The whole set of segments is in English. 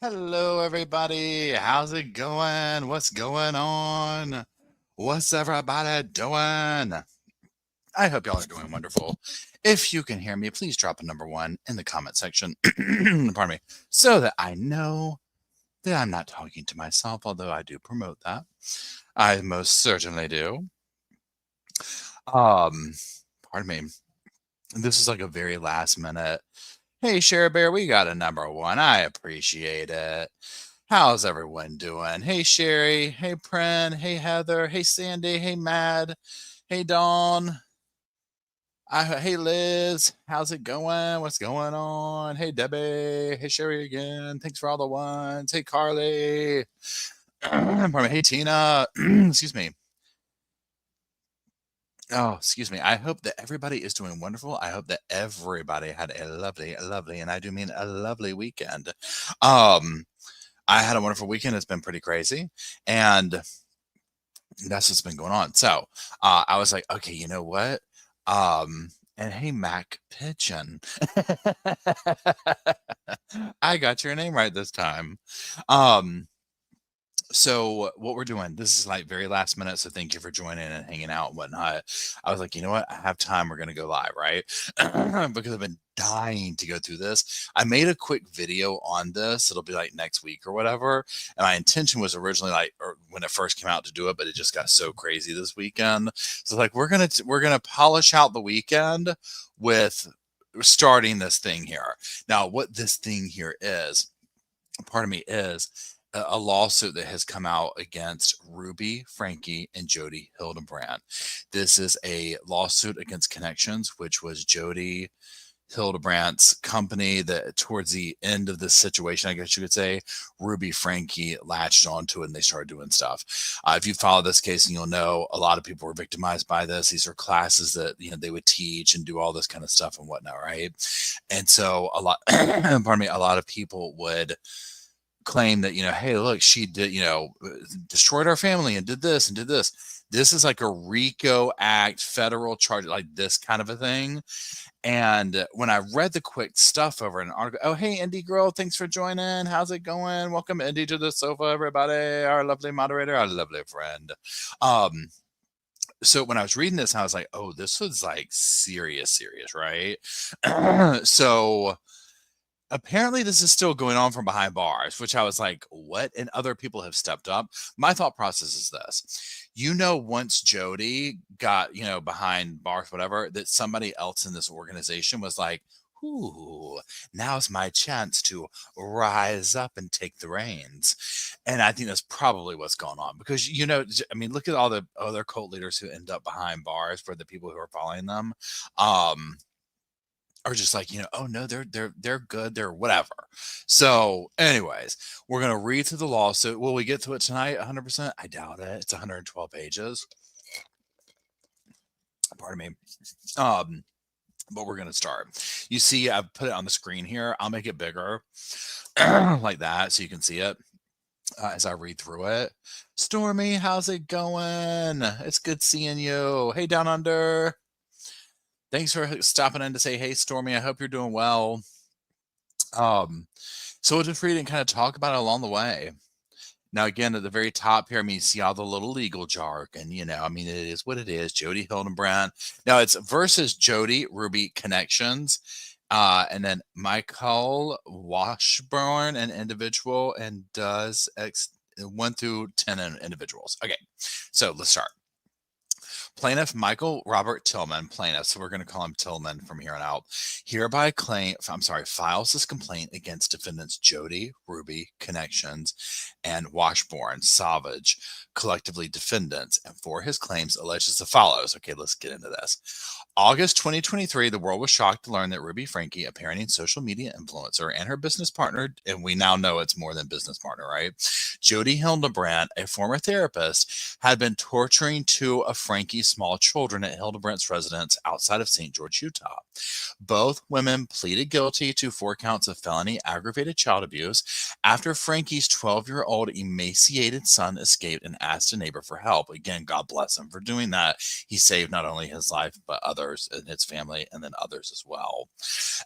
Hello, everybody. How's it going? What's going on? What's everybody doing? I hope y'all are doing wonderful. If you can hear me, please drop a number one in the comment section. Pardon me. So that I know that I'm not talking to myself, although I do promote that. I most certainly do. Um, Pardon me. This is like a very last minute. Hey, Share Bear, we got a number one. I appreciate it. How's everyone doing? Hey, Sherry. Hey, Prin. Hey, Heather. Hey, Sandy. Hey, Mad. Hey, Dawn. Hey, Liz. How's it going? What's going on? Hey, Debbie. Hey, Sherry again. Thanks for all the ones. Hey, Carly. Pardon me. Hey, Tina. Excuse me. Oh, excuse me. I hope that everybody is doing wonderful. I hope that everybody had a lovely, and I do mean a lovely weekend. Um, I had a wonderful weekend. It's been pretty crazy. And that's what's been going on. So I was like, okay, you know what? And hey, Mac Pigeon, I got your name right this time. Um, so what we're doing, this is like very last minute. So thank you for joining and hanging out and whatnot. I was like, you know what? I have time. We're going to go live, right? Because I've been dying to go through this. I made a quick video on this. It'll be like next week or whatever. And my intention was originally like, or when it first came out to do it, but it just got so crazy this weekend. So like, we're going to polish out the weekend with starting this thing here. Now, what this thing here is, pardon me, is a lawsuit that has come out against Ruby Frankie and Jodi Hildebrand. This is a lawsuit against ConneXions, which was Jodi Hildebrand's company that towards the end of this situation, I guess you could say, Ruby Frankie latched onto it and they started doing stuff. If you follow this case, and you'll know a lot of people were victimized by this. These are classes that, you know, they would teach and do all this kind of stuff and whatnot, right? And so a lot, pardon me, a lot of people would claim that, you know, hey, look, she did, you know, destroyed our family and did this and did this. This is like a RICO Act federal charge, like this kind of a thing. And when I read the quick stuff over an article, oh, hey, Indie Girl, thanks for joining. How's it going? Welcome, Indie, to the sofa, everybody. Our lovely moderator, our lovely friend. So when I was reading this, I was like, oh, this was like serious, right? So apparently this is still going on from behind bars, which I was like, what? And other people have stepped up. My thought process is this. You know, once Jodi got, you know, behind bars, whatever, that somebody else in this organization was like, ooh, now's my chance to rise up and take the reins. And I think that's probably what's going on because, you know, I mean, look at all the other cult leaders who end up behind bars for the people who are following them. Are just like, you know, oh no, they're good, they're whatever. So, anyways, we're gonna read through the lawsuit. Will we get to it tonight? 100%? I doubt it. It's 112 pages. Pardon me. Um, but we're gonna start. You see, I've put it on the screen here. I'll make it bigger, like that, so you can see it as I read through it. Stormy, how's it going? It's good seeing you. Hey, down under. Thanks for stopping in to say, hey, Stormy. I hope you're doing well. So we'll just read and kind of talk about it along the way. Now, again, at the very top here, I mean, you see all the little legal jargon, you know, I mean, it is what it is. Jodi Hildebrand. Now, it's versus Jodi, Ruby ConneXions, and then Michael Washburn, an individual, and does 1 through 10 individuals. Okay, so let's start. Plaintiff Michael Robert Tillman, plaintiff, so we're going to call him Tillman from here on out, hereby files this complaint against defendants Jodi, Ruby, ConneXions, and Washburn, Savage, collectively defendants, and for his claims alleges as follows. Okay, let's get into this. August 2023, the world was shocked to learn that Ruby Frankie, a parenting social media influencer, and her business partner, and we now know it's more than business partner, right? Jodi Hildebrand, a former therapist, had been torturing two of Frankie's small children at Hildebrandt's residence outside of St. George, Utah. Both women pleaded guilty to 4 counts of felony aggravated child abuse after Frankie's 12-year-old emaciated son escaped and asked a neighbor for help. Again, God bless him for doing that. He saved not only his life, but others in his family and then others as well.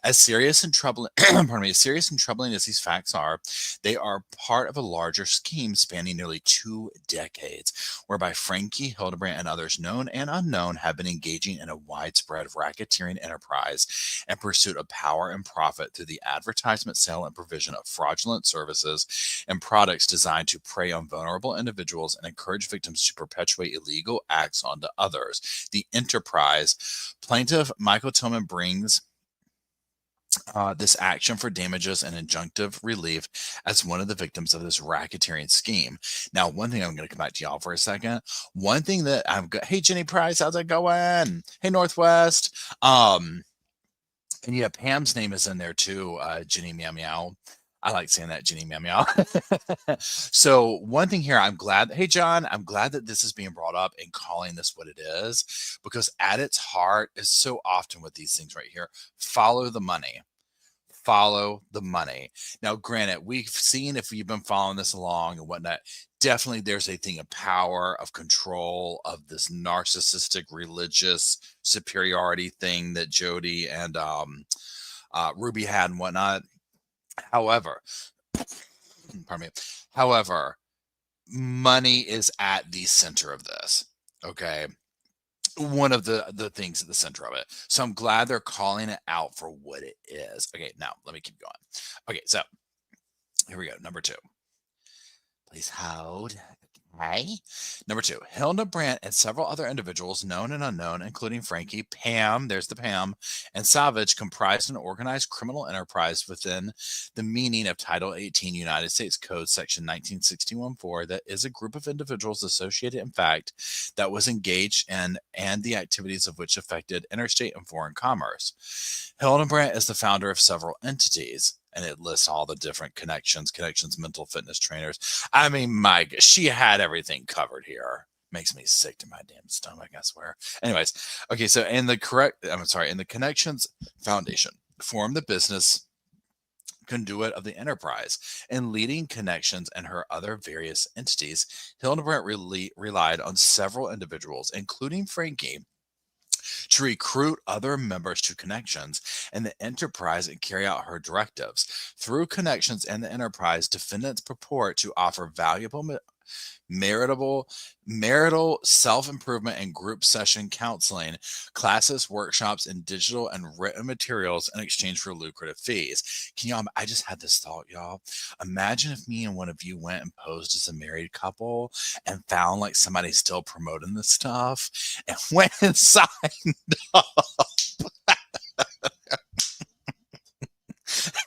As serious and troubling, as serious and troubling as these facts are, they are part of a larger scheme spanning nearly 2 decades, whereby Frankie, Hildebrandt, and others known and unknown have been engaging in a widespread racketeering enterprise in pursuit of power and profit through the advertisement, sale, and provision of fraudulent services and products designed to prey on vulnerable individuals and encourage victims to perpetuate illegal acts onto others. The enterprise plaintiff Michael Tillman brings this action for damages and injunctive relief as one of the victims of this racketeering scheme. Now, one thing I'm going to come back to y'all for a second. One thing that I've got, hey, Jenny Price, how's it going? Hey, Northwest. And yeah, Pam's name is in there too, Jenny Meow Meow. I like saying that, Jenny Meow Meow. So one thing here, I'm glad, hey, John, I'm glad that this is being brought up and calling this what it is, because at its heart is so often with these things right here, follow the money. Follow the money. Now, granted, we've seen, if you've been following this along and whatnot, definitely there's a thing of power, of control, of this narcissistic religious superiority thing that Jodi and Ruby had and whatnot. However, pardon me. However, money is at the center of this. Okay. One of the things at the center of it. So I'm glad they're calling it out for what it is. Okay, now let me keep going. Okay, so here we go. Number 2. Please hold. Okay. Number 2, Hildebrandt and several other individuals, known and unknown, including Frankie, Pam, there's the Pam, and Savage, comprised an organized criminal enterprise within the meaning of Title 18 United States Code, Section 1961-4, that is a group of individuals associated, in fact, that was engaged in and the activities of which affected interstate and foreign commerce. Hildebrandt is the founder of several entities, and it lists all the different ConneXions, mental fitness trainers. I mean, Mike, she had everything covered here. Makes me sick to my damn stomach, I swear. Anyways, okay, so in the ConneXions Foundation formed the business conduit of the enterprise, and leading ConneXions and her other various entities, Hildebrandt relied on several individuals, including Frankie, to recruit other members to ConneXions and the enterprise and carry out her directives. Through ConneXions and the enterprise, defendants purport to offer valuable marital self-improvement and group session counseling, classes, workshops, and digital and written materials in exchange for lucrative fees. Can y'all, I just had this thought, y'all. Imagine if me and one of you went and posed as a married couple and found like somebody still promoting this stuff and went and signed up.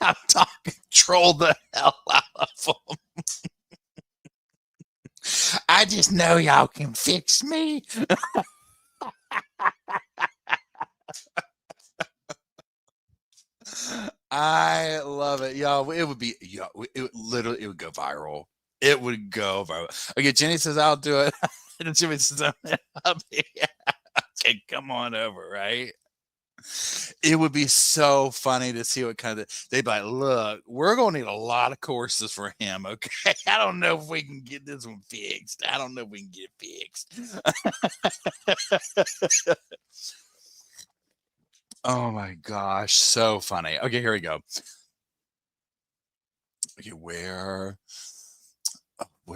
I'm talking troll the hell out of them. I just know y'all can fix me. I love it, y'all. It would be, it would go viral. It would go viral. Okay, Jenny says I'll do it. And Jimmy says I'll be. Okay, come on over, right? It would be so funny to see what kind of they'd be like, look, we're gonna need a lot of courses for him. Okay. I don't know if we can get this one fixed. I don't know if we can get it fixed. Oh my gosh, so funny. Okay, here we go. Okay, where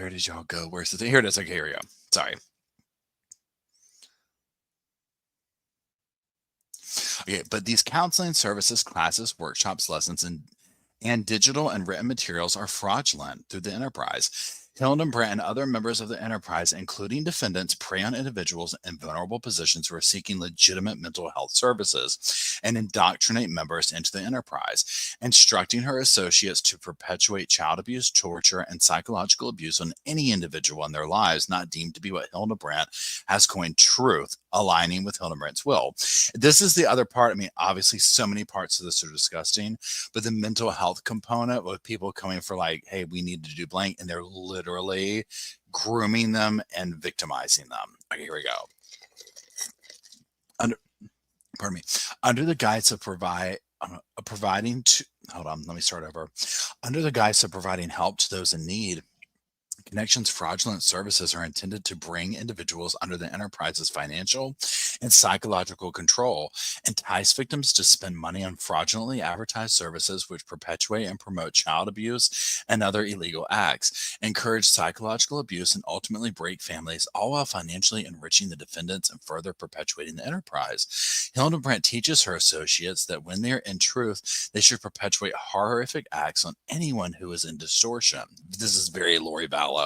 did y'all go? Where's the thing? Here it is. Okay, here we go. Sorry. Okay, but these counseling services, classes, workshops, lessons, and digital and written materials are fraudulent through the enterprise. Hildebrandt and other members of the enterprise, including defendants, prey on individuals in vulnerable positions who are seeking legitimate mental health services and indoctrinate members into the enterprise, instructing her associates to perpetuate child abuse, torture, and psychological abuse on any individual in their lives not deemed to be what Hildebrandt has coined truth, aligning with Hildebrandt's will. This is the other part. I mean, obviously, so many parts of this are disgusting, but the mental health component with people coming for like, hey, we need to do blank, and they're literally grooming them and victimizing them. Okay, here we go. pardon me, under the guise of providing to, hold on, let me start over. Under the guise of providing help to those in need, ConneXions fraudulent services are intended to bring individuals under the enterprise's financial and psychological control, entice victims to spend money on fraudulently advertised services which perpetuate and promote child abuse and other illegal acts, encourage psychological abuse, and ultimately break families, all while financially enriching the defendants and further perpetuating the enterprise. Hildebrandt teaches her associates that when they are in truth, they should perpetuate horrific acts on anyone who is in distortion. This is very Lori Vallow.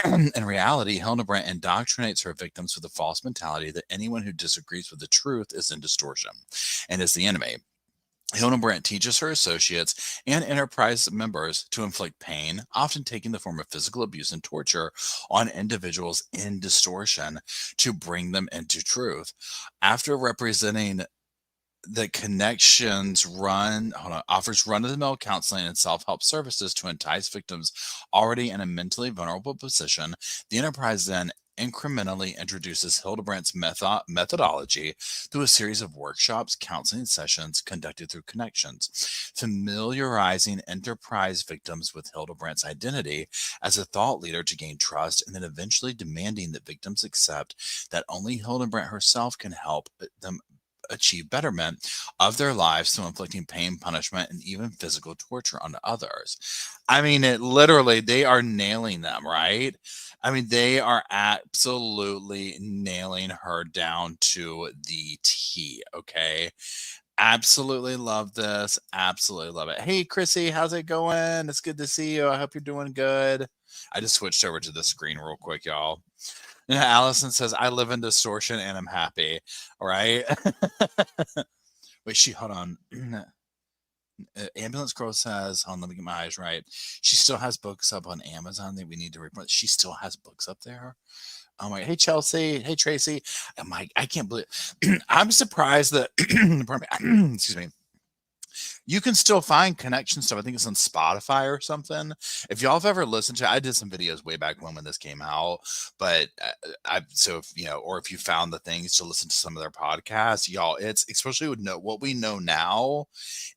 In reality, Hildebrandt indoctrinates her victims with the false mentality that anyone who disagrees with the truth is in distortion and is the enemy. Hildebrandt teaches her associates and enterprise members to inflict pain, often taking the form of physical abuse and torture, on individuals in distortion to bring them into truth. After representing the ConneXions offers run-of-the-mill counseling and self-help services to entice victims already in a mentally vulnerable position, the enterprise then incrementally introduces Hildebrandt's methodology through a series of workshops, counseling sessions conducted through ConneXions, familiarizing enterprise victims with Hildebrandt's identity as a thought leader to gain trust, and then eventually demanding that victims accept that only Hildebrandt herself can help them achieve betterment of their lives through inflicting pain, punishment, and even physical torture on others. I mean, they are nailing them, right? I mean, they are absolutely nailing her down to the T, okay? Absolutely love this. Absolutely love it. Hey, Chrissy, how's it going? It's good to see you. I hope you're doing good. I just switched over to the screen real quick, y'all. Yeah, Allison says, I live in distortion and I'm happy. All right. Wait, hold on. Ambulance Girl says, hold on, let me get my eyes right. She still has books up on Amazon that we need to report. She still has books up there. Oh my, hey Chelsea, hey Tracy. I can't believe I'm surprised that excuse me. You can still find ConneXions stuff. I think it's on Spotify or something. If y'all have ever listened to, I did some videos way back when this came out, but so if or if you found the things to listen to some of their podcasts, y'all, it's especially with what we know now,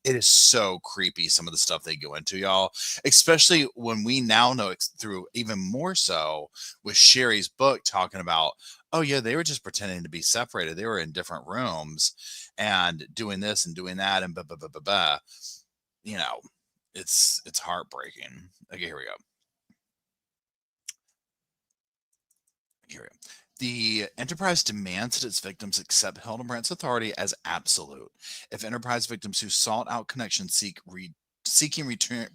it is so creepy. Some of the stuff they go into, y'all, especially when we now know through even more so with Sherry's book talking about, oh yeah, they were just pretending to be separated. They were in different rooms and doing this and doing that and blah, blah, blah, blah, blah. It's heartbreaking. Okay, here we go. The enterprise demands that its victims accept Hildebrandt's authority as absolute. If enterprise victims who sought out ConneXions seeking routine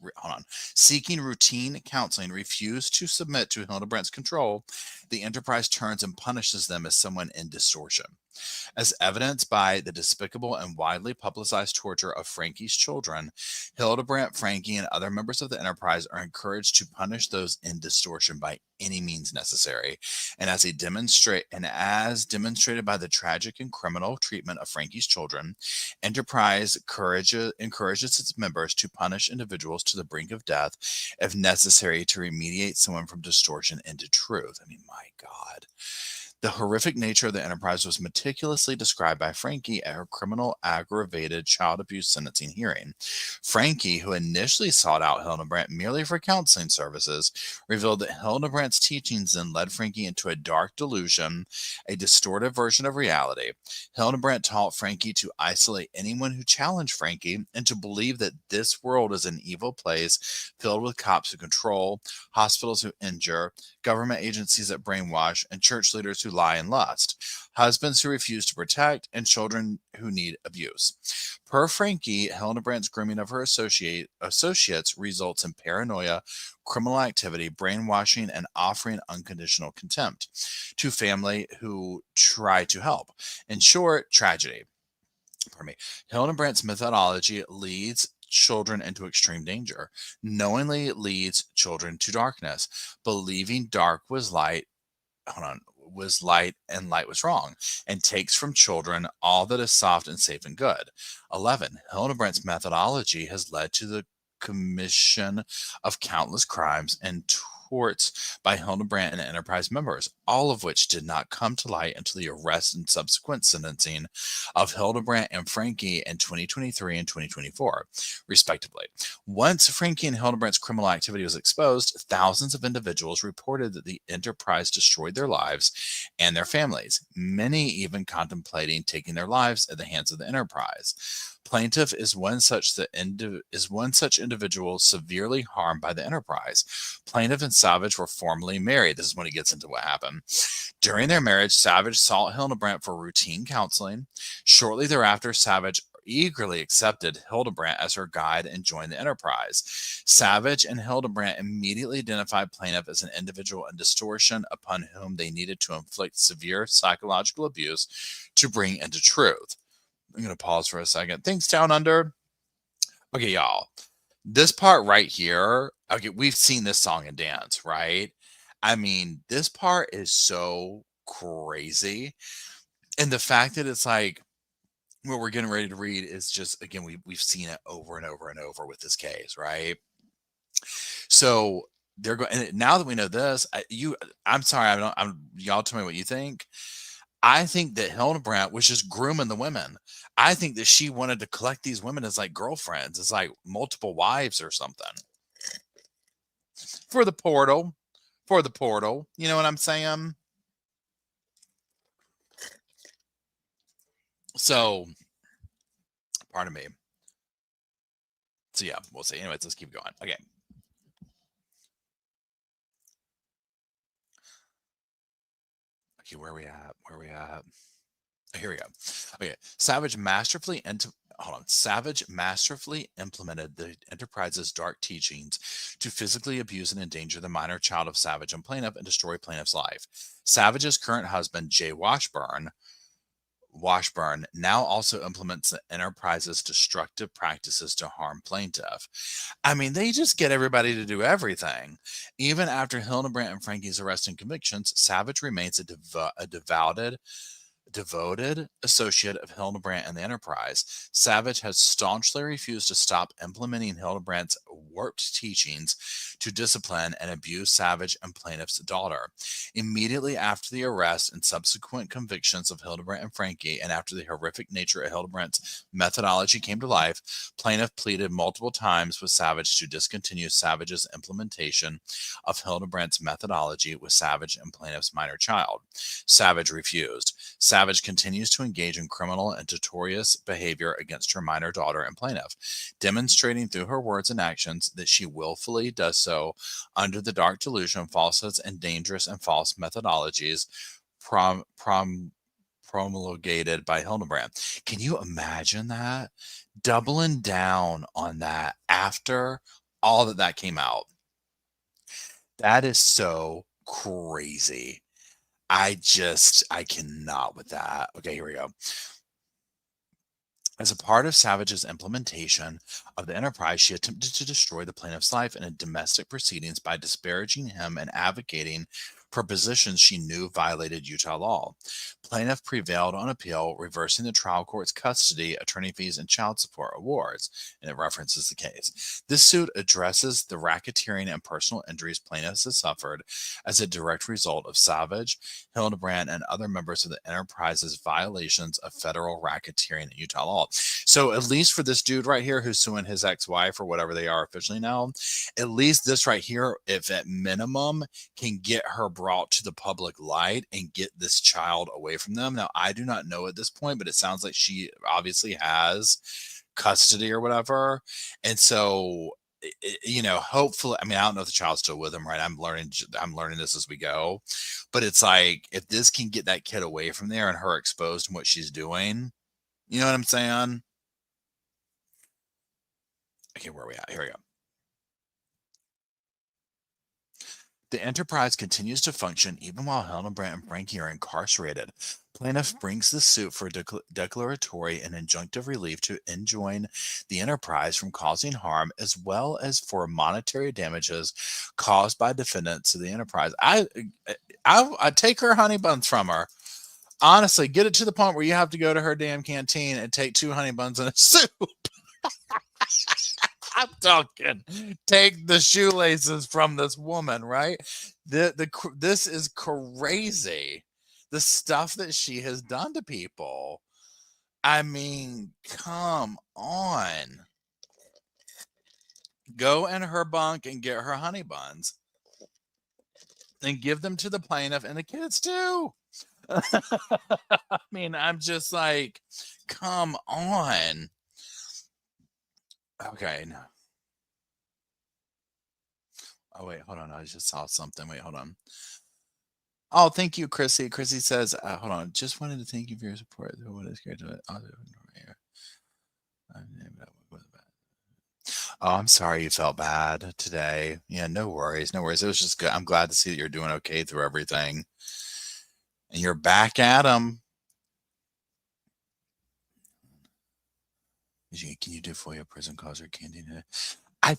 counseling refuse to submit to Hildebrandt's control, the enterprise turns and punishes them as someone in distortion. As evidenced by the despicable and widely publicized torture of Frankie's children, Hildebrandt, Frankie, and other members of the enterprise are encouraged to punish those in distortion by any means necessary. And as demonstrated by the tragic and criminal treatment of Frankie's children, Enterprise encourages its members to punish individuals to the brink of death if necessary to remediate someone from distortion into truth. I mean, my God. The horrific nature of the enterprise was meticulously described by Frankie at her criminal aggravated child abuse sentencing hearing. Frankie, who initially sought out Hildebrandt merely for counseling services, revealed that Hildebrandt's teachings then led Frankie into a dark delusion, a distorted version of reality. Hildebrandt taught Frankie to isolate anyone who challenged Frankie and to believe that this world is an evil place filled with cops who control, hospitals who injure, government agencies that brainwash, and church leaders who lie and lust, husbands who refuse to protect, and children who need abuse. Per Frankie, Hildebrandt's grooming of her associates results in paranoia, criminal activity, brainwashing, and offering unconditional contempt to family who try to help. In short, tragedy. Hildebrandt's methodology leads children into extreme danger, knowingly leads children to darkness, believing dark was light. Was light and light was wrong, and takes from children all that is soft and safe and good. 11. Hildebrandt's methodology has led to the commission of countless crimes and reports by Hildebrandt and Enterprise members, all of which did not come to light until the arrest and subsequent sentencing of Hildebrandt and Frankie in 2023 and 2024, respectively. Once Frankie and Hildebrandt's criminal activity was exposed, thousands of individuals reported that the Enterprise destroyed their lives and their families, many even contemplating taking their lives at the hands of the Enterprise. Plaintiff is one such individual severely harmed by the Enterprise. Plaintiff and Savage were formerly married. This is when he gets into what happened. During their marriage, Savage sought Hildebrandt for routine counseling. Shortly thereafter, Savage eagerly accepted Hildebrandt as her guide and joined the Enterprise. Savage and Hildebrandt immediately identified Plaintiff as an individual in distortion upon whom they needed to inflict severe psychological abuse to bring into truth. I'm going to pause for a second. Things down under. Okay, y'all. This part right here, okay, we've seen this song and dance, right? I mean, this part is so crazy. And the fact that it's like, what we're getting ready to read is just, again, we've seen it over and over and over with this case, right? So they're going, and now that we know this, I'm sorry, y'all tell me what you think. I think that Hildebrandt was just grooming the women. I think that she wanted to collect these women as like girlfriends, as like multiple wives or something. For the portal. You know what I'm saying? So, pardon me. So yeah, we'll see. Anyways, let's keep going. Okay. Okay, where are we at? Here we go. Okay. Savage masterfully implemented the Enterprise's dark teachings to physically abuse and endanger the minor child of Savage and Plaintiff and destroy Plaintiff's life. Savage's current husband, Jay Washburn, now also implements the Enterprise's destructive practices to harm Plaintiff. I mean, they just get everybody to do everything. Even after Hildebrandt and Frankie's arrest and convictions, Savage remains a devoted associate of Hildebrandt and the Enterprise. Savage has staunchly refused to stop implementing Hildebrandt's warped teachings to discipline and abuse Savage and Plaintiff's daughter. Immediately after the arrest and subsequent convictions of Hildebrandt and Frankie, and after the horrific nature of Hildebrandt's methodology came to life, Plaintiff pleaded multiple times with Savage to discontinue Savage's implementation of Hildebrandt's methodology with Savage and Plaintiff's minor child. Savage refused. Savage continues to engage in criminal and notorious behavior against her minor daughter and Plaintiff, demonstrating through her words and actions that she willfully does so under the dark delusion, falsehoods, and dangerous and false methodologies promulgated by Hildebrandt. Can you imagine that? Doubling down on that after all that came out. That is so crazy. I cannot with that. Okay, here we go. As a part of Savage's implementation of the Enterprise, she attempted to destroy the plaintiff's life in domestic proceedings by disparaging him and advocating for positions she knew violated Utah law. Plaintiff prevailed on appeal, reversing the trial court's custody, attorney fees, and child support awards, and it references the case. This suit addresses the racketeering and personal injuries plaintiffs have suffered as a direct result of Savage, Hildebrandt, and other members of the Enterprise's violations of federal racketeering and Utah law. So at least for this dude right here who's suing his ex-wife or whatever they are officially now, at least this right here, if at minimum, can get her brought to the public light and get this child away from them. Now, I do not know at this point, but it sounds like she obviously has custody or whatever. And so, hopefully, I mean, I don't know if the child's still with him, right? I'm learning this as we go, but it's like, if this can get that kid away from there and her exposed to what she's doing, you know what I'm saying? Okay, where are we at? Here we go. The Enterprise continues to function even while Hildebrandt and Frankie are incarcerated. Plaintiff brings the suit for declaratory and injunctive relief to enjoin the Enterprise from causing harm, as well as for monetary damages caused by defendants to the Enterprise. I take her honey buns from her. Honestly, get it to the point where you have to go to her damn canteen and take 2 honey buns and a soup. I'm talking, take the shoelaces from this woman, right? This is crazy. The stuff that she has done to people. I mean, come on. Go in her bunk and get her honey buns and give them to the plaintiff and the kids too. I mean, I'm just like, come on. Okay. No. Oh, wait, hold on. I just saw something. Wait, hold on. Oh, thank you, Chrissy. Chrissy says, hold on. Just wanted to thank you for your support. What is great to it? Oh, I'm sorry you felt bad today. Yeah, no worries. No worries. It was just good. I'm glad to see that you're doing okay through everything. And you're back at 'em. Can you do FOIA prison calls or canteen? I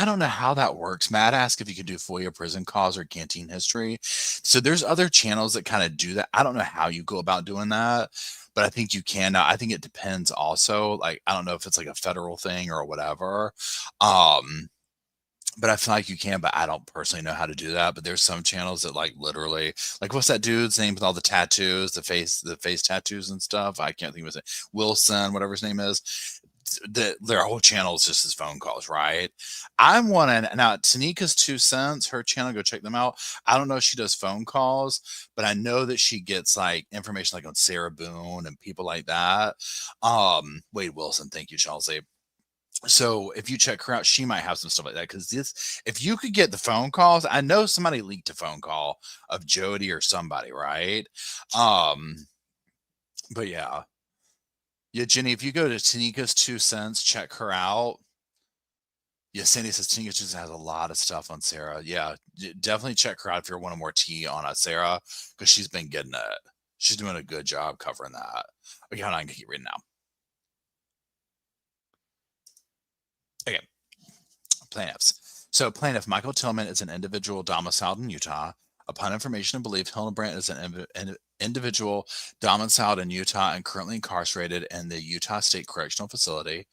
don't know how that works. Matt asked if you could do FOIA prison calls or canteen history. So there's other channels that kind of do that. I don't know how you go about doing that, but I think you can. Now, I think it depends also. Like, I don't know if it's like a federal thing or whatever. But I feel like you can, but I don't personally know how to do that. But there's some channels that like literally, like what's that dude's name with all the tattoos, the face tattoos and stuff? I can't think of it. Wilson, whatever his name is. Their whole channel is just his phone calls, right? I'm wanting now Tanika's 2 cents, her channel, go check them out. I don't know if she does phone calls, but I know that she gets like information like on Sarah Boone and people like that. Wade Wilson, thank you, Chelsea. So if you check her out, she might have some stuff like that. Because if you could get the phone calls, I know somebody leaked a phone call of Jodi or somebody, right? But yeah, Jenny, if you go to Tanika's 2 cents, check her out. Yeah, Sandy says Tanika just has a lot of stuff on Sarah. Yeah, definitely check her out if you're wanting more tea on Sarah, because she's been getting it. She's doing a good job covering that. Okay, hold on, I can keep reading now. Okay, plaintiffs. So plaintiff Michael Tillman is an individual domiciled in Utah. Upon information and belief, Hillenbrand is an individual domiciled in Utah and currently incarcerated in the Utah State Correctional Facility.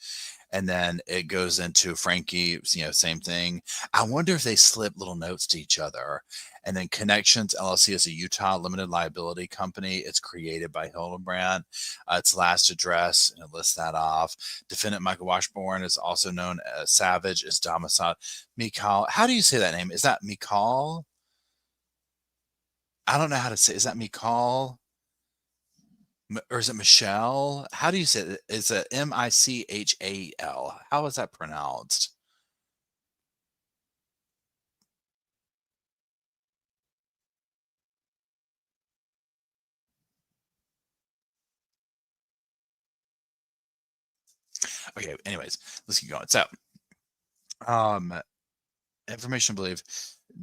And then it goes into Frankie, same thing. I wonder if they slip little notes to each other. And then ConneXions LLC is a Utah limited liability company. It's created by Hillenbrand. Its last address, and it lists that off. Defendant Michael Washburn is also known as Savage, is domiciled. Mikal, how do you say that name? Is that Mikal? I don't know how to say. Is that Mikal? Or is it Michelle? How do you say it? Is it Michal? How is that pronounced? Okay, anyways, let's keep going. So, information believe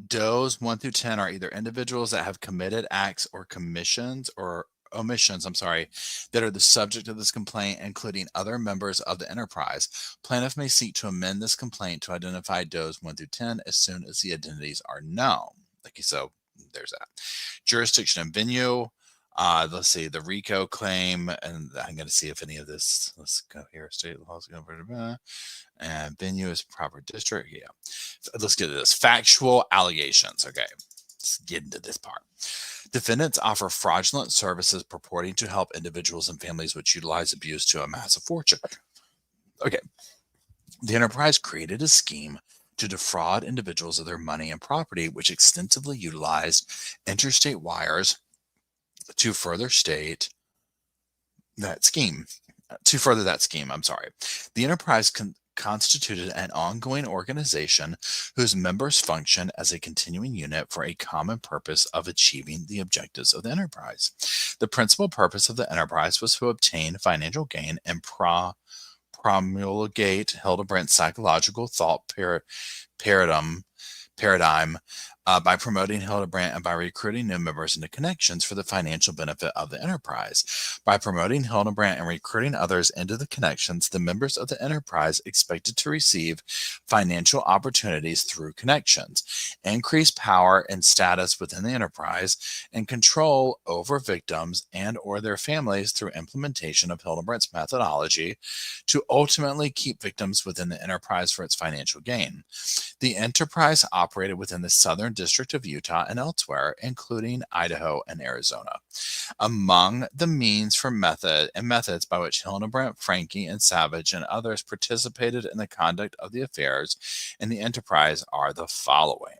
does 1 through 10 are either individuals that have committed acts or commissions or omissions, that are the subject of this complaint, including other members of the enterprise. Plaintiff may seek to amend this complaint to identify does 1 through 10 as soon as the identities are known. Okay, so there's that. Jurisdiction and venue. Let's see, the RICO claim, and I'm going to see if any of this, let's go here, state laws, and venue is proper district. Yeah. So let's get to this. Factual allegations. Okay. Let's get into this part. Defendants offer fraudulent services purporting to help individuals and families which utilize abuse to amass a fortune. Okay. The enterprise created a scheme to defraud individuals of their money and property, which extensively utilized interstate wires to further that scheme. The enterprise constituted an ongoing organization whose members function as a continuing unit for a common purpose of achieving the objectives of the enterprise. The principal purpose of the enterprise was to obtain financial gain and promulgate Hildebrandt's psychological thought paradigm by promoting Hildebrandt and by recruiting new members into ConneXions for the financial benefit of the enterprise. By promoting Hildebrandt and recruiting others into the ConneXions, the members of the enterprise expected to receive financial opportunities through ConneXions, increased power and status within the enterprise, and control over victims and or their families through implementation of Hildebrandt's methodology to ultimately keep victims within the enterprise for its financial gain. The enterprise operated within the Southern District of Utah and elsewhere, including Idaho and Arizona. Among the means for methods by which Hildebrandt, Franke, and Savage and others participated in the conduct of the affairs in the enterprise are the following: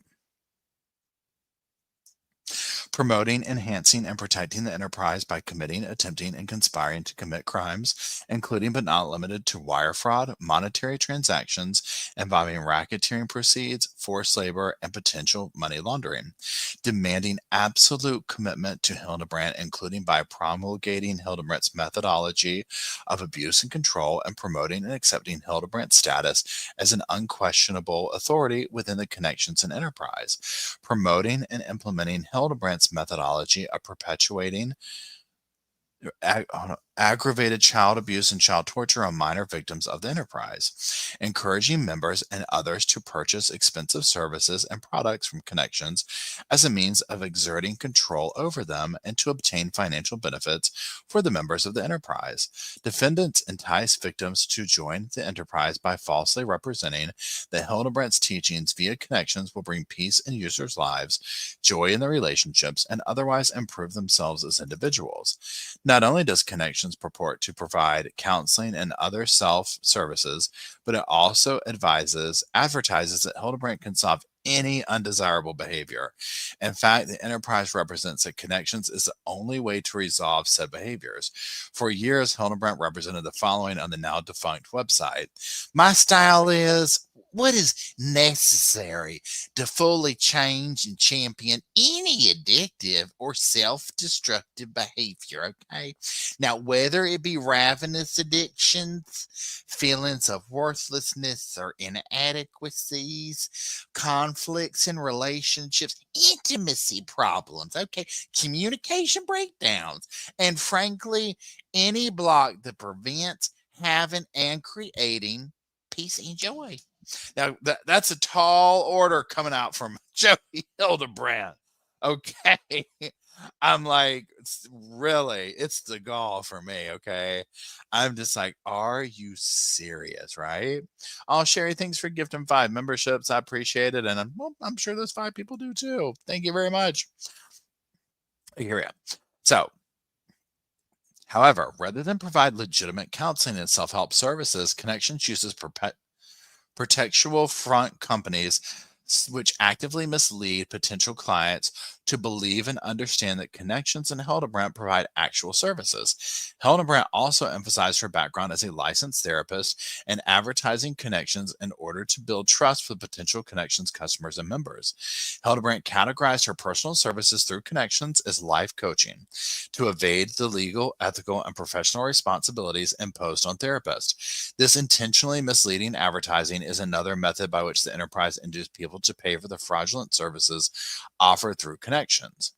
promoting, enhancing, and protecting the enterprise by committing, attempting, and conspiring to commit crimes, including but not limited to wire fraud, monetary transactions involving racketeering proceeds, forced labor, and potential money laundering. Demanding absolute commitment to Hildebrandt, including by promulgating Hildebrandt's methodology of abuse and control and promoting and accepting Hildebrandt's status as an unquestionable authority within the ConneXions and enterprise. Promoting and implementing Hildebrandt methodology of perpetuating aggravated child abuse and child torture on minor victims of the enterprise, encouraging members and others to purchase expensive services and products from ConneXions as a means of exerting control over them and to obtain financial benefits for the members of the enterprise. Defendants entice victims to join the enterprise by falsely representing that Hildebrandt's teachings via ConneXions will bring peace in users' lives, joy in their relationships, and otherwise improve themselves as individuals. Not only does ConneXions purport to provide counseling and other self-services, but it also advertises that Hildebrandt can solve any undesirable behavior. In fact, the enterprise represents that ConneXions is the only way to resolve said behaviors. For years, Hildebrandt represented the following on the now defunct website: "My style is what is necessary to fully change and champion any addictive or self-destructive behavior." Okay. Now, whether it be ravenous addictions, feelings of worthlessness or inadequacies, conflicts in relationships, intimacy problems, okay, communication breakdowns, and frankly, any block that prevents having and creating peace and joy. Now, that's a tall order coming out from Jodi Hildebrandt. Okay. I'm like, really, it's the gall for me. Okay. I'm just like, are you serious? Right. I'll share you things for gift and 5 memberships. I appreciate it. And I'm sure those 5 people do too. Thank you very much. Here we go. So, however, rather than provide legitimate counseling and self-help services, ConneXions uses protectual front companies which actively mislead potential clients to believe and understand that ConneXions and Hildebrandt provide actual services. Hildebrandt also emphasized her background as a licensed therapist and advertising ConneXions in order to build trust with potential ConneXions customers and members. Hildebrandt categorized her personal services through ConneXions as life coaching to evade the legal, ethical, and professional responsibilities imposed on therapists. This intentionally misleading advertising is another method by which the enterprise induced people to pay for the fraudulent services offered through ConneXions.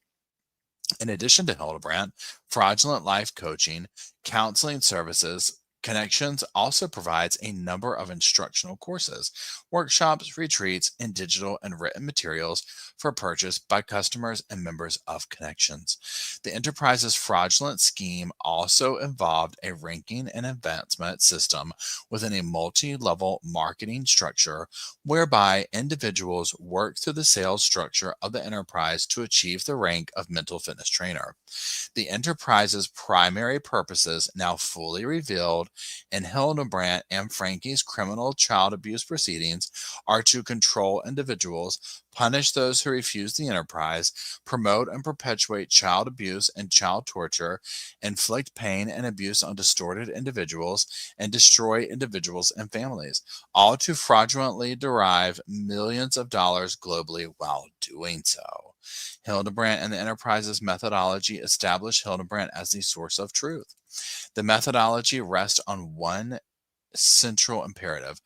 In addition to Hildebrandt, fraudulent life coaching, counseling services, ConneXions also provides a number of instructional courses, workshops, retreats, and digital and written materials for purchase by customers and members of ConneXions. The enterprise's fraudulent scheme also involved a ranking and advancement system within a multi-level marketing structure whereby individuals work through the sales structure of the enterprise to achieve the rank of mental fitness trainer. The enterprise's primary purposes, now fully revealed in Hildebrandt and Franke's criminal child abuse proceedings, are to control individuals, punish those who refuse the enterprise, promote and perpetuate child abuse and child torture, inflict pain and abuse on distorted individuals, and destroy individuals and families, all to fraudulently derive millions of dollars globally while doing so. Hildebrandt and the enterprise's methodology established Hildebrandt as the source of truth. The methodology rests on one central imperative: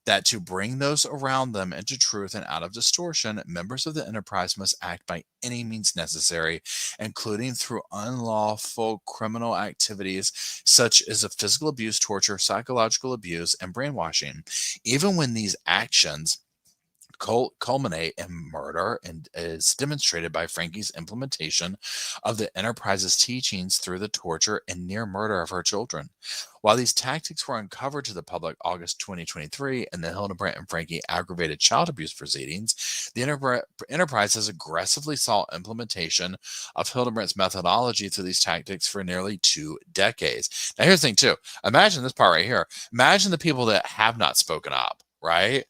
that to bring those around them into truth and out of distortion, members of the enterprise must act by any means necessary, including through unlawful criminal activities such as physical abuse, torture, psychological abuse, and brainwashing, even when these actions culminate in murder, and is demonstrated by Frankie's implementation of the Enterprise's teachings through the torture and near murder of her children. While these tactics were uncovered to the public August 2023 in the Hildebrandt and Frankie aggravated child abuse proceedings, the Enterprise has aggressively sought implementation of Hildebrandt's methodology through these tactics for nearly 2 decades. Now, here's the thing, too. Imagine this part right here. Imagine the people that have not spoken up, right?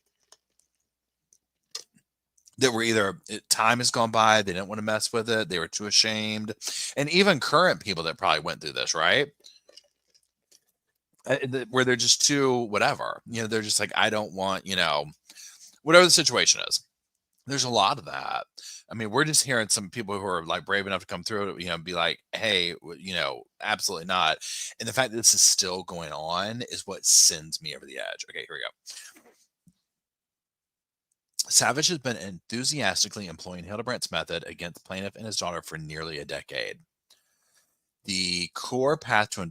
That were either time has gone by, they didn't want to mess with it, they were too ashamed, and even current people that probably went through this, right? Where they're just too whatever, they're just like, I don't want, whatever the situation is. There's a lot of that. I mean, we're just hearing some people who are like brave enough to come through it, be like, hey, absolutely not. And the fact that this is still going on is what sends me over the edge. Okay, here we go. Savage has been enthusiastically employing Hildebrandt's method against plaintiff and his daughter for nearly a decade. The core path to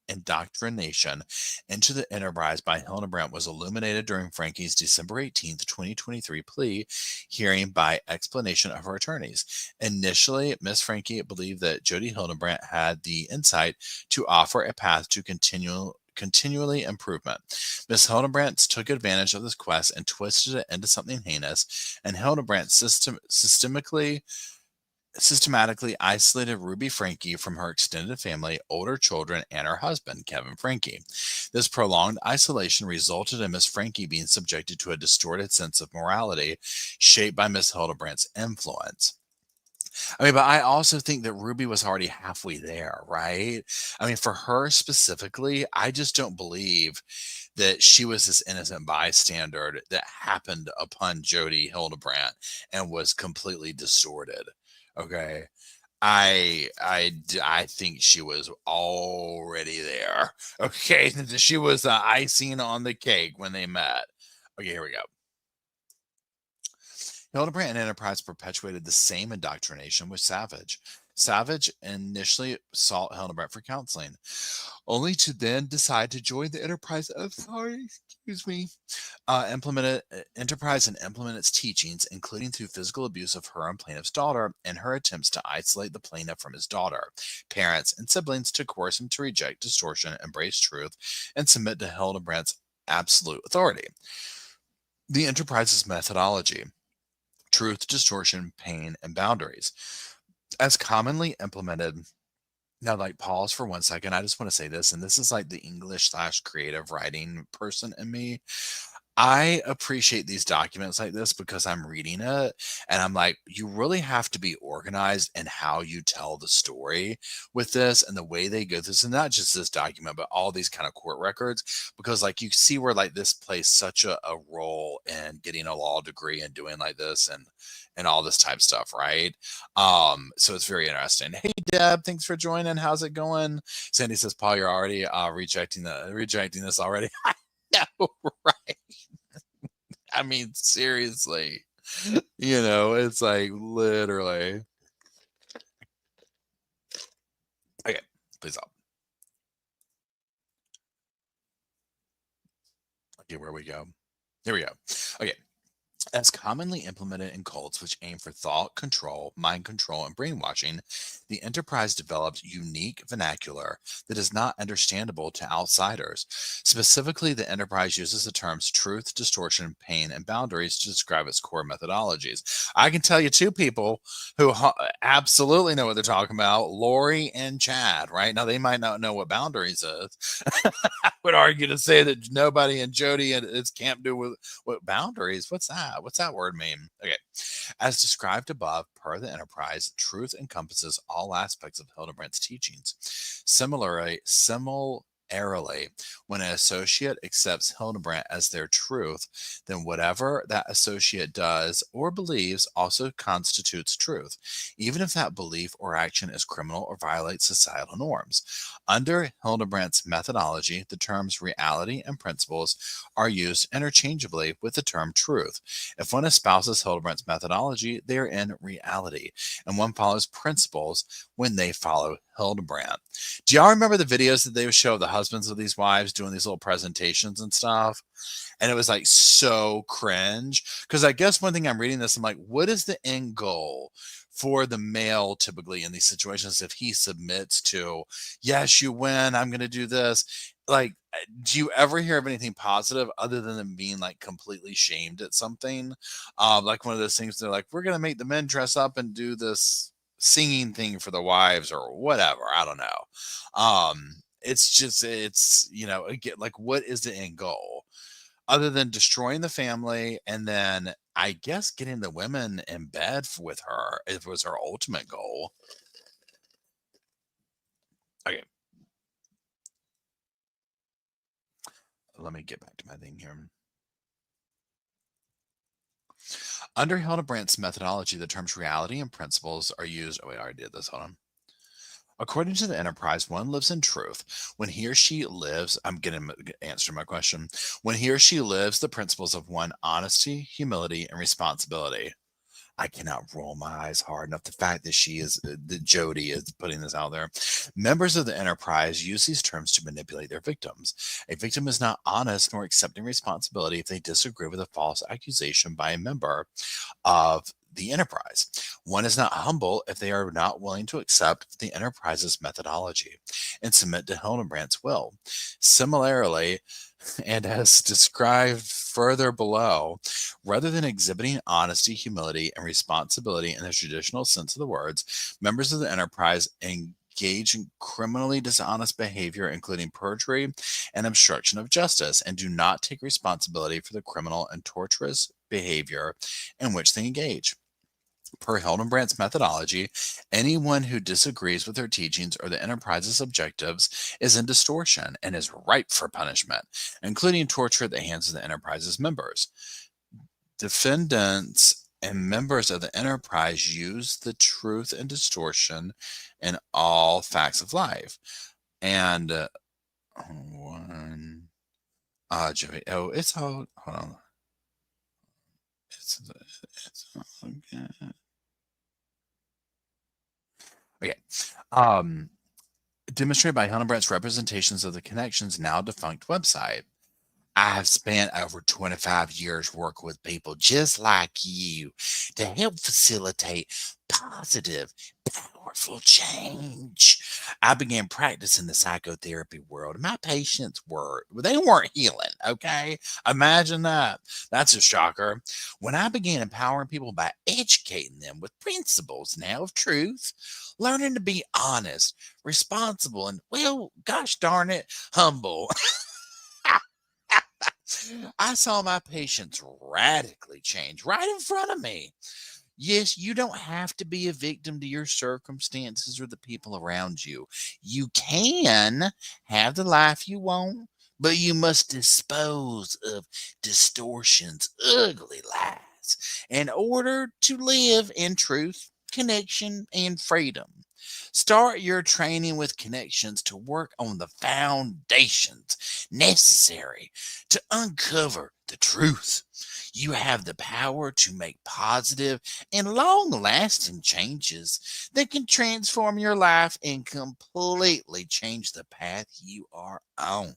indoctrination into the enterprise by Hildebrandt was illuminated during Frankie's December 18th, 2023 plea hearing by explanation of her attorneys. Initially, Miss Frankie believed that Jodi Hildebrandt had the insight to offer a path to continually improvement. Miss Hildebrandt took advantage of this quest and twisted it into something heinous, and Hildebrandt systematically isolated Ruby Frankie from her extended family, older children, and her husband, Kevin Frankie. This prolonged isolation resulted in Miss Frankie being subjected to a distorted sense of morality shaped by Miss Hildebrandt's influence. I mean, but I also think that Ruby was already halfway there, right? I mean, for her specifically, I just don't believe that she was this innocent bystander that happened upon Jodi Hildebrandt and was completely distorted. Okay. I think she was already there. Okay. She was the icing on the cake when they met. Okay, here we go. Hildebrandt and Enterprise perpetuated the same indoctrination with Savage. Savage initially sought Hildebrandt for counseling, only to then decide to join the Enterprise. Enterprise and implement its teachings, including through physical abuse of her and plaintiff's daughter, and her attempts to isolate the plaintiff from his daughter, parents, and siblings to coerce him to reject distortion, embrace truth, and submit to Hildebrandt's absolute authority. The Enterprise's methodology: truth, distortion, pain, and boundaries. As commonly implemented. Now, like, pause for 1 second. I just want to say this, and this is like the English/creative writing person in me. I appreciate these documents like this because I'm reading it and I'm like, you really have to be organized in how you tell the story with this and the way they go through this, and not just this document, but all these kind of court records, because like you see where like this plays such a role in getting a law degree and doing like this and all this type stuff, right? So it's very interesting. Hey Deb, thanks for joining. How's it going? Sandy says, Paul, you're already rejecting this already. I know, right? I mean, seriously, it's like literally. Okay, please help. Okay, where we go? Here we go. Okay. As commonly implemented in cults which aim for thought control, mind control, and brainwashing, the Enterprise developed unique vernacular that is not understandable to outsiders. Specifically, the Enterprise uses the terms truth, distortion, pain, and boundaries to describe its core methodologies. I can tell you two people who absolutely know what they're talking about: Lori and Chad, right? Now, they might not know what boundaries is. I would argue to say that nobody in Jodi and its camp do with what boundaries. What's that? What's that word mean? Okay. As described above, per the Enterprise, truth encompasses all aspects of Hildebrandt's teachings. Similarly, Similarly, when an associate accepts Hildebrandt as their truth, then whatever that associate does or believes also constitutes truth, even if that belief or action is criminal or violates societal norms. Under Hildebrandt's methodology, the terms reality and principles are used interchangeably with the term truth. If one espouses Hildebrandt's methodology, they are in reality, and one follows principles when they follow Hildebrandt. Do y'all remember the videos that they would show of the husbands of these wives doing these little presentations and stuff? And it was like so cringe. Because I guess one thing I'm reading this, I'm like, what is the end goal for the male typically in these situations if he submits to, yes, you win, I'm going to do this? Like, do you ever hear of anything positive other than them being like completely shamed at something? Like one of those things they're like, we're going to make the men dress up and do this singing thing for the wives or whatever. I don't know. It's just, it's, again, like, what is the end goal? Other than destroying the family and then I guess getting the women in bed with her, it was her ultimate goal. Okay, let me get back to my thing here. Under Hildebrandt's methodology, the terms reality and principles are used. Oh, wait, I already did this. Hold on. According to the enterprise, one lives in truth. When he or she lives, I'm going to answer my question. When he or she lives the principles of one, honesty, humility, and responsibility. I cannot roll my eyes hard enough. The fact that that Jodi is putting this out there. Members of the enterprise use these terms to manipulate their victims. A victim is not honest nor accepting responsibility if they disagree with a false accusation by a member of the enterprise. One is not humble if they are not willing to accept the enterprise's methodology and submit to Hildebrandt's will. Similarly, and as described further below, rather than exhibiting honesty, humility, and responsibility in the traditional sense of the words, members of the enterprise engage in criminally dishonest behavior, including perjury and obstruction of justice, and do not take responsibility for the criminal and torturous behavior in which they engage. Per Hildebrandt's methodology, anyone who disagrees with their teachings or the enterprise's objectives is in distortion and is ripe for punishment, including torture at the hands of the enterprise's members. Defendants and members of the enterprise use the truth and distortion in all facts of life. And Joey, it's all, hold on. It's okay. Okay. Demonstrated by Hildebrandt's representations of the ConneXions now defunct website. I have spent over 25 years working with people just like you to help facilitate positive, powerful change. I began practicing the psychotherapy world. My patients they weren't healing, okay? Imagine that. That's a shocker. When I began empowering people by educating them with principles now of truth, learning to be honest, responsible, and, well, gosh darn it, humble. I saw my patients radically change right in front of me. Yes, you don't have to be a victim to your circumstances or the people around you. You can have the life you want, but you must dispose of distortions, ugly lies, in order to live in truth, connection, and freedom. Start your training with ConneXions to work on the foundations necessary to uncover the truth. You have the power to make positive and long lasting changes that can transform your life and completely change the path you are on.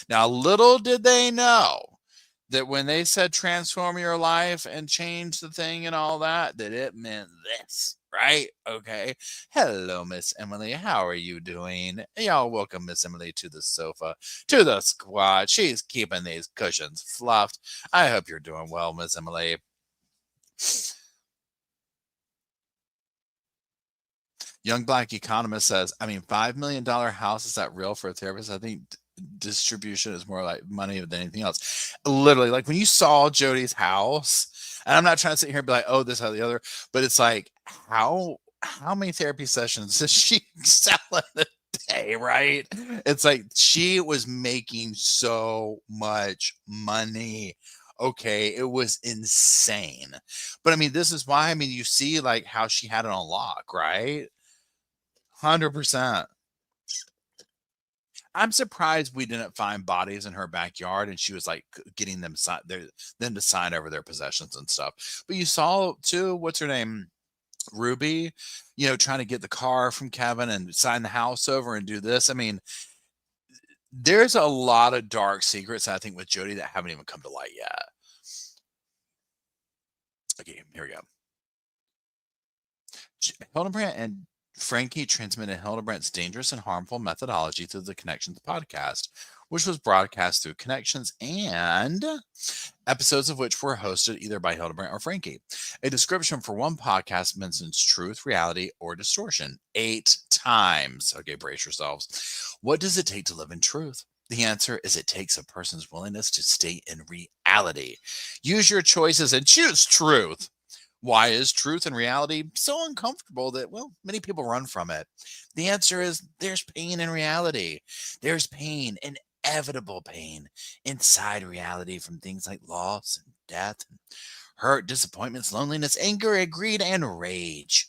Now, little did they know that when they said transform your life and change the thing and all that, that it meant this, right? Okay. Hello, Miss Emily. How are you doing? Y'all welcome Miss Emily to the sofa, to the squad. She's keeping these cushions fluffed. I hope you're doing well, Miss Emily. Young Black Economist says, I mean, $5 million house, is that real for a therapist? I think distribution is more like money than anything else. Literally, like when you saw Jodi's house, and I'm not trying to sit here and be like, oh, this, or the other, but it's like, how many therapy sessions is she selling a day? day, right? It's like she was making so much money. Okay, it was insane. But I mean, this is why, I mean, you see like how she had it on lock, right? 100%. I'm surprised we didn't find bodies in her backyard and she was like getting them to sign over their possessions and stuff. But you saw too, what's her name? Ruby, trying to get the car from Kevin and sign the house over and do this. I mean, there's a lot of dark secrets, I think, with Jodi that haven't even come to light yet. Okay, here we go. Hildebrandt and Frankie transmitted Hildebrandt's dangerous and harmful methodology through the ConneXions podcast, which was broadcast through ConneXions and episodes of which were hosted either by Hildebrandt or Frankie. A description for one podcast mentions truth, reality, or distortion 8 times. Okay, brace yourselves. What does it take to live in truth? The answer is it takes a person's willingness to stay in reality. Use your choices and choose truth. Why is truth and reality so uncomfortable that, well, many people run from it? The answer is there's pain in reality. There's pain, inevitable pain inside reality from things like loss and death, and hurt, disappointments, loneliness, anger, greed, and rage.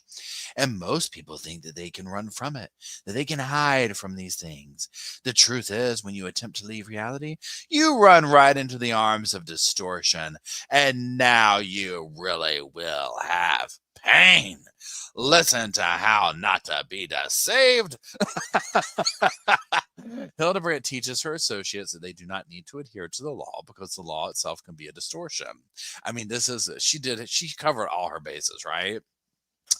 And most people think that they can run from it, that they can hide from these things. The truth is, when you attempt to leave reality, you run right into the arms of distortion. And now you really will have pain. Listen to How Not to Be Deceived. Hildebrandt teaches her associates that they do not need to adhere to the law because the law itself can be a distortion. I mean, she covered all her bases, right?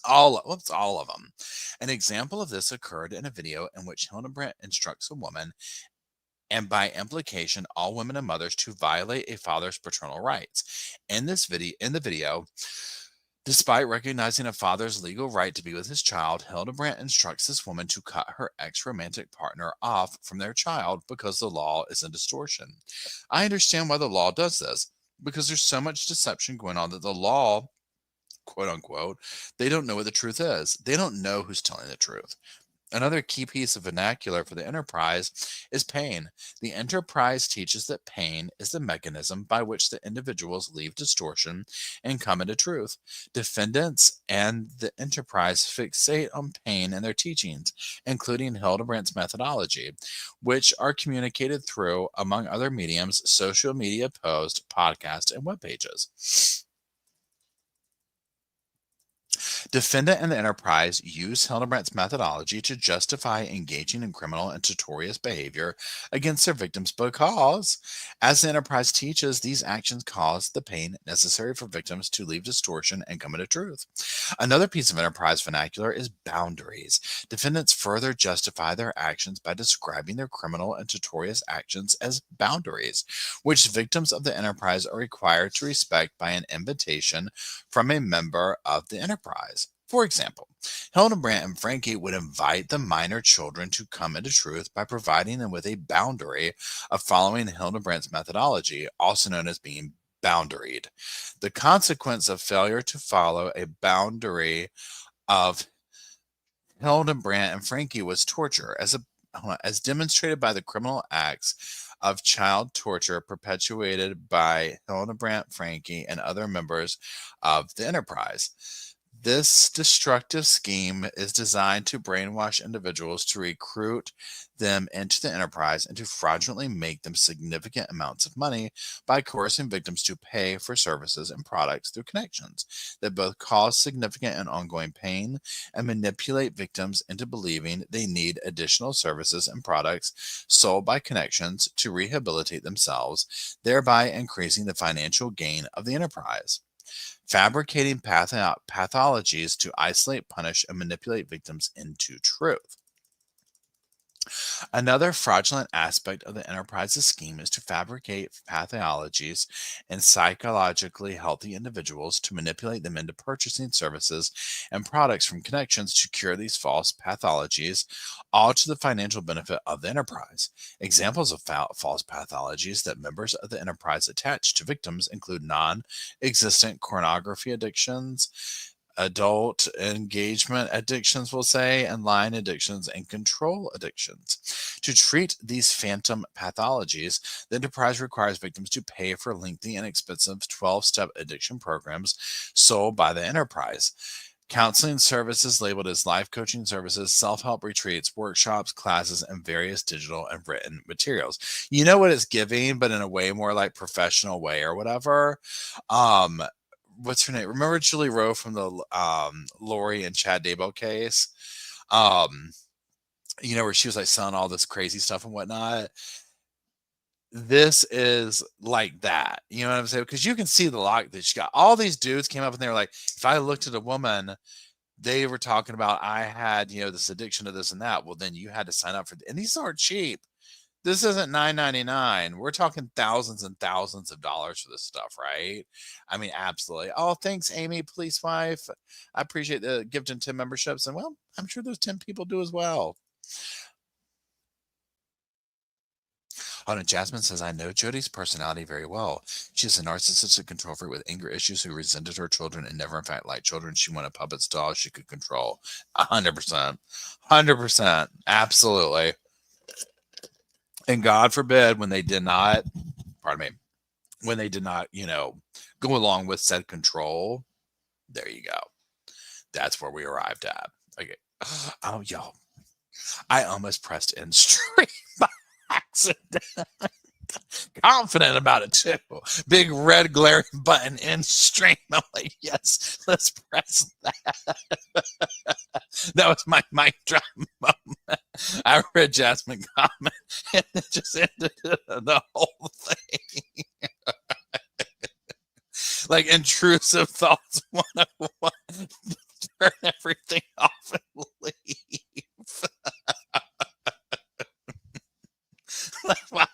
All of them. An example of this occurred in a video in which Hildebrandt instructs a woman, and by implication, all women and mothers, to violate a father's paternal rights. In the video, despite recognizing a father's legal right to be with his child, Hildebrandt instructs this woman to cut her ex-romantic partner off from their child because the law is a distortion. I understand why the law does this, because there's so much deception going on that the law, quote unquote, they don't know what the truth is. They don't know who's telling the truth. Another key piece of vernacular for the enterprise is pain. The enterprise teaches that pain is the mechanism by which the individuals leave distortion and come into truth. Defendants and the enterprise fixate on pain in their teachings, including Hildebrandt's methodology, which are communicated through, among other mediums, social media posts, podcasts, and web pages. Defendant and the enterprise use Hildebrandt's methodology to justify engaging in criminal and notorious behavior against their victims because, as the enterprise teaches, these actions cause the pain necessary for victims to leave distortion and come into truth. Another piece of enterprise vernacular is boundaries. Defendants further justify their actions by describing their criminal and notorious actions as boundaries, which victims of the enterprise are required to respect by an invitation from a member of the enterprise. For example, Hildebrandt and Frankie would invite the minor children to come into truth by providing them with a boundary of following Hildebrandt's methodology, also known as being boundaried. The consequence of failure to follow a boundary of Hildebrandt and Frankie was torture, as demonstrated by the criminal acts of child torture perpetuated by Hildebrandt, Frankie, and other members of the enterprise. This destructive scheme is designed to brainwash individuals, to recruit them into the enterprise, and to fraudulently make them significant amounts of money by coercing victims to pay for services and products through ConneXions that both cause significant and ongoing pain and manipulate victims into believing they need additional services and products sold by ConneXions to rehabilitate themselves, thereby increasing the financial gain of the enterprise. Fabricating pathologies to isolate, punish, and manipulate victims into truth. Another fraudulent aspect of the enterprise's scheme is to fabricate pathologies in psychologically healthy individuals to manipulate them into purchasing services and products from ConneXions to cure these false pathologies, all to the financial benefit of the enterprise. Examples of false pathologies that members of the enterprise attach to victims include non-existent pornography addictions, adult engagement addictions, we'll say, and line addictions and control addictions. To treat these phantom pathologies, the enterprise requires victims to pay for lengthy and expensive 12-step addiction programs sold by the enterprise. Counseling services labeled as life coaching services, self-help retreats, workshops, classes, and various digital and written materials. You know what it's giving, but in a way more like professional way or whatever. Um, what's her name? Remember Julie Rowe from the Lori and Chad Daybell case? Um, where she was like selling all this crazy stuff and whatnot. This is like that. You know what I'm saying? Because you can see the lock that she got. All these dudes came up and they were like, if I looked at a woman, they were talking about I had, this addiction to this and that. Well, then you had to sign up for and these aren't cheap. This isn't $9.99. We're talking thousands and thousands of dollars for this stuff, right? I mean, absolutely. Oh, thanks, Amy, police wife. I appreciate the gift and 10 memberships. And well, I'm sure those 10 people do as well. Oh, and Jasmine says, I know Jodi's personality very well. She's a narcissistic control freak with anger issues who resented her children and never, in fact, liked children. She wanted puppets, dolls she could control. 100%. 100%. Absolutely. And God forbid when they did not, when they did not, go along with said control, there you go. That's where we arrived at. Okay. Oh, y'all. I almost pressed end stream by accident. Confident about it too. Big red glaring button in stream. I'm like, yes, let's press that. That was my mic drop moment. I read Jasmine comment and it just ended the whole thing. Like intrusive thoughts 101. Turn everything off and leave. That's why.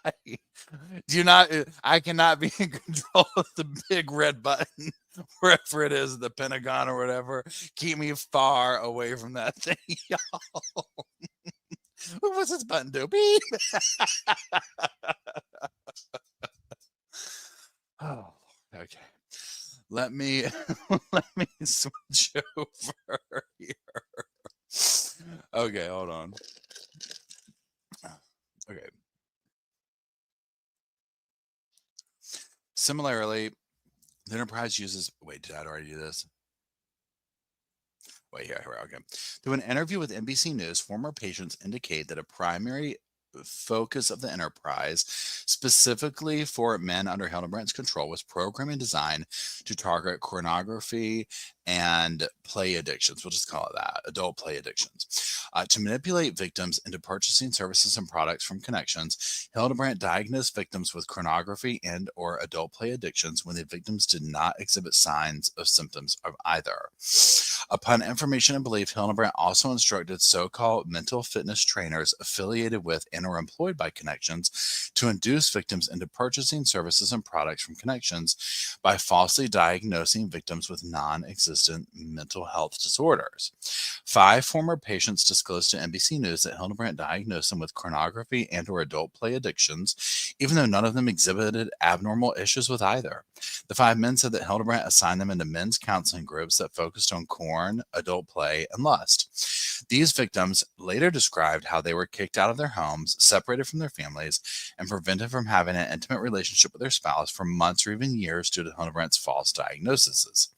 I cannot be in control of the big red button, wherever it is, the Pentagon or whatever. Keep me far away from that thing, y'all. What's this button do? Beep. Oh, okay. Let me switch over here. Okay, hold on. Okay. Similarly, the enterprise uses. Wait, did I already do this? Wait, here we are. Okay. Through an interview with NBC News, former patients indicate that a primary focus of the enterprise, specifically for men under Hildebrandt's control, was programming designed to target pornography and play addictions. We'll just call it that, adult play addictions. To manipulate victims into purchasing services and products from ConneXions, Hildebrandt diagnosed victims with pornography and or adult play addictions when the victims did not exhibit signs of symptoms of either. Upon information and belief, Hildebrandt also instructed so-called mental fitness trainers affiliated with and or employed by ConneXions to induce victims into purchasing services and products from ConneXions by falsely diagnosing victims with non-existent mental health disorders. 5 former patients disclosed to NBC News that Hildebrandt diagnosed them with pornography and or adult play addictions, even though none of them exhibited abnormal issues with either. The 5 men said that Hildebrandt assigned them into men's counseling groups that focused on porn, adult play, and lust. These victims later described how they were kicked out of their homes, separated from their families, and prevented from having an intimate relationship with their spouse for months or even years due to Hildebrandt's false diagnoses.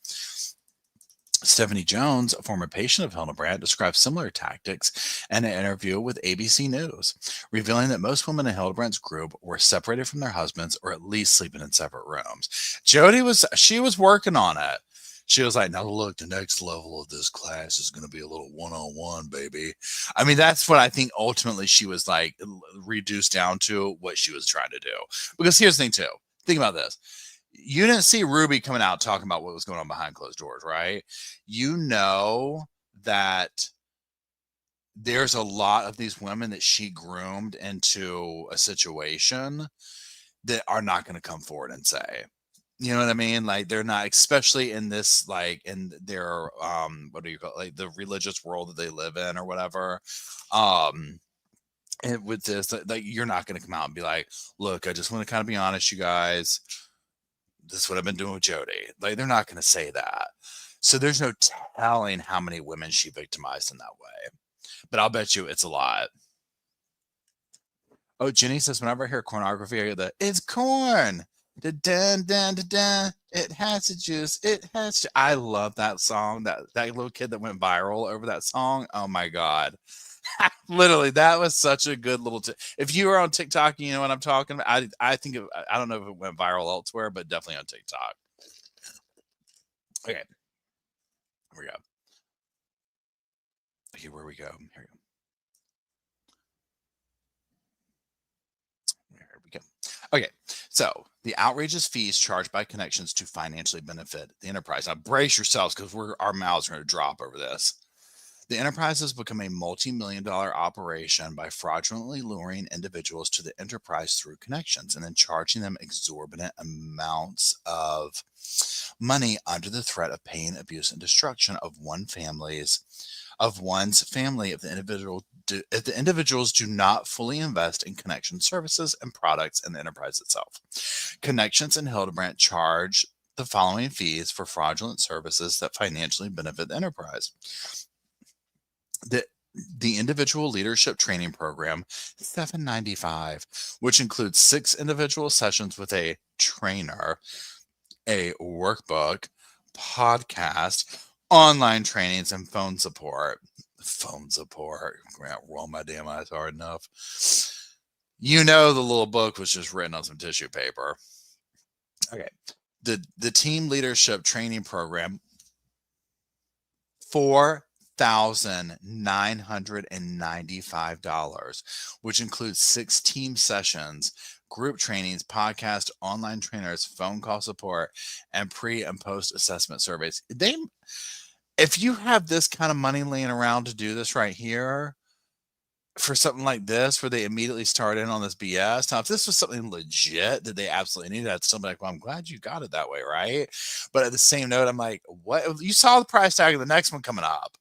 Stephanie Jones, a former patient of Hildebrandt, described similar tactics in an interview with ABC News, revealing that most women in Hildebrandt's group were separated from their husbands or at least sleeping in separate rooms. Jodi was working on it. She was like, now look, the next level of this class is going to be a little one-on-one, baby. I mean, that's what I think ultimately she was like reduced down to what she was trying to do. Because here's the thing too. Think about this. You didn't see Ruby coming out talking about what was going on behind closed doors, right? You know that there's a lot of these women that she groomed into a situation that are not going to come forward and say, you know what I mean? Like they're not, especially in this, like in their, what do you call it? Like the religious world that they live in or whatever. And with this, like you're not going to come out and be like, look, I just want to kind of be honest, you guys. This is what I've been doing with Jodi. Like they're not going to say that. So there's no telling how many women she victimized in that way. But I'll bet you it's a lot. Oh, Jenny says, whenever I hear pornography, I hear the, it's corn. Da dun dun da dun. It has the juice. It has. I love that song. That little kid that went viral over that song. Oh my god. Literally, that was such a good little. If you were on TikTok, you know what I'm talking about. I think I don't know if it went viral elsewhere, but definitely on TikTok. Okay, here we go. Okay, where we go? Here we go. There we go. Okay, so the outrageous fees charged by ConneXions to financially benefit the enterprise. Now, brace yourselves because our mouths are going to drop over this. The enterprise has become a multi-million-dollar operation by fraudulently luring individuals to the enterprise through ConneXions and then charging them exorbitant amounts of money under the threat of pain, abuse, and destruction of one's family if the individuals do not fully invest in ConneXions services and products in the enterprise itself. ConneXions and Hildebrandt charge the following fees for fraudulent services that financially benefit the enterprise. The individual leadership training program, $795, which includes 6 individual sessions with a trainer, a workbook, podcast, online trainings, and phone support. Phone support. Grant, roll my damn eyes hard enough. You know the little book was just written on some tissue paper. Okay. The team leadership training program, $4,995, which includes 6 team sessions, group trainings, podcast, online trainers, phone call support, and pre and post assessment surveys. If you have this kind of money laying around to do this right here for something like this, where they immediately start in on this BS. Now, if this was something legit that they absolutely needed, I'd still be like, well, I'm glad you got it that way, right? But at the same note, I'm like, what? You saw the price tag of the next one coming up.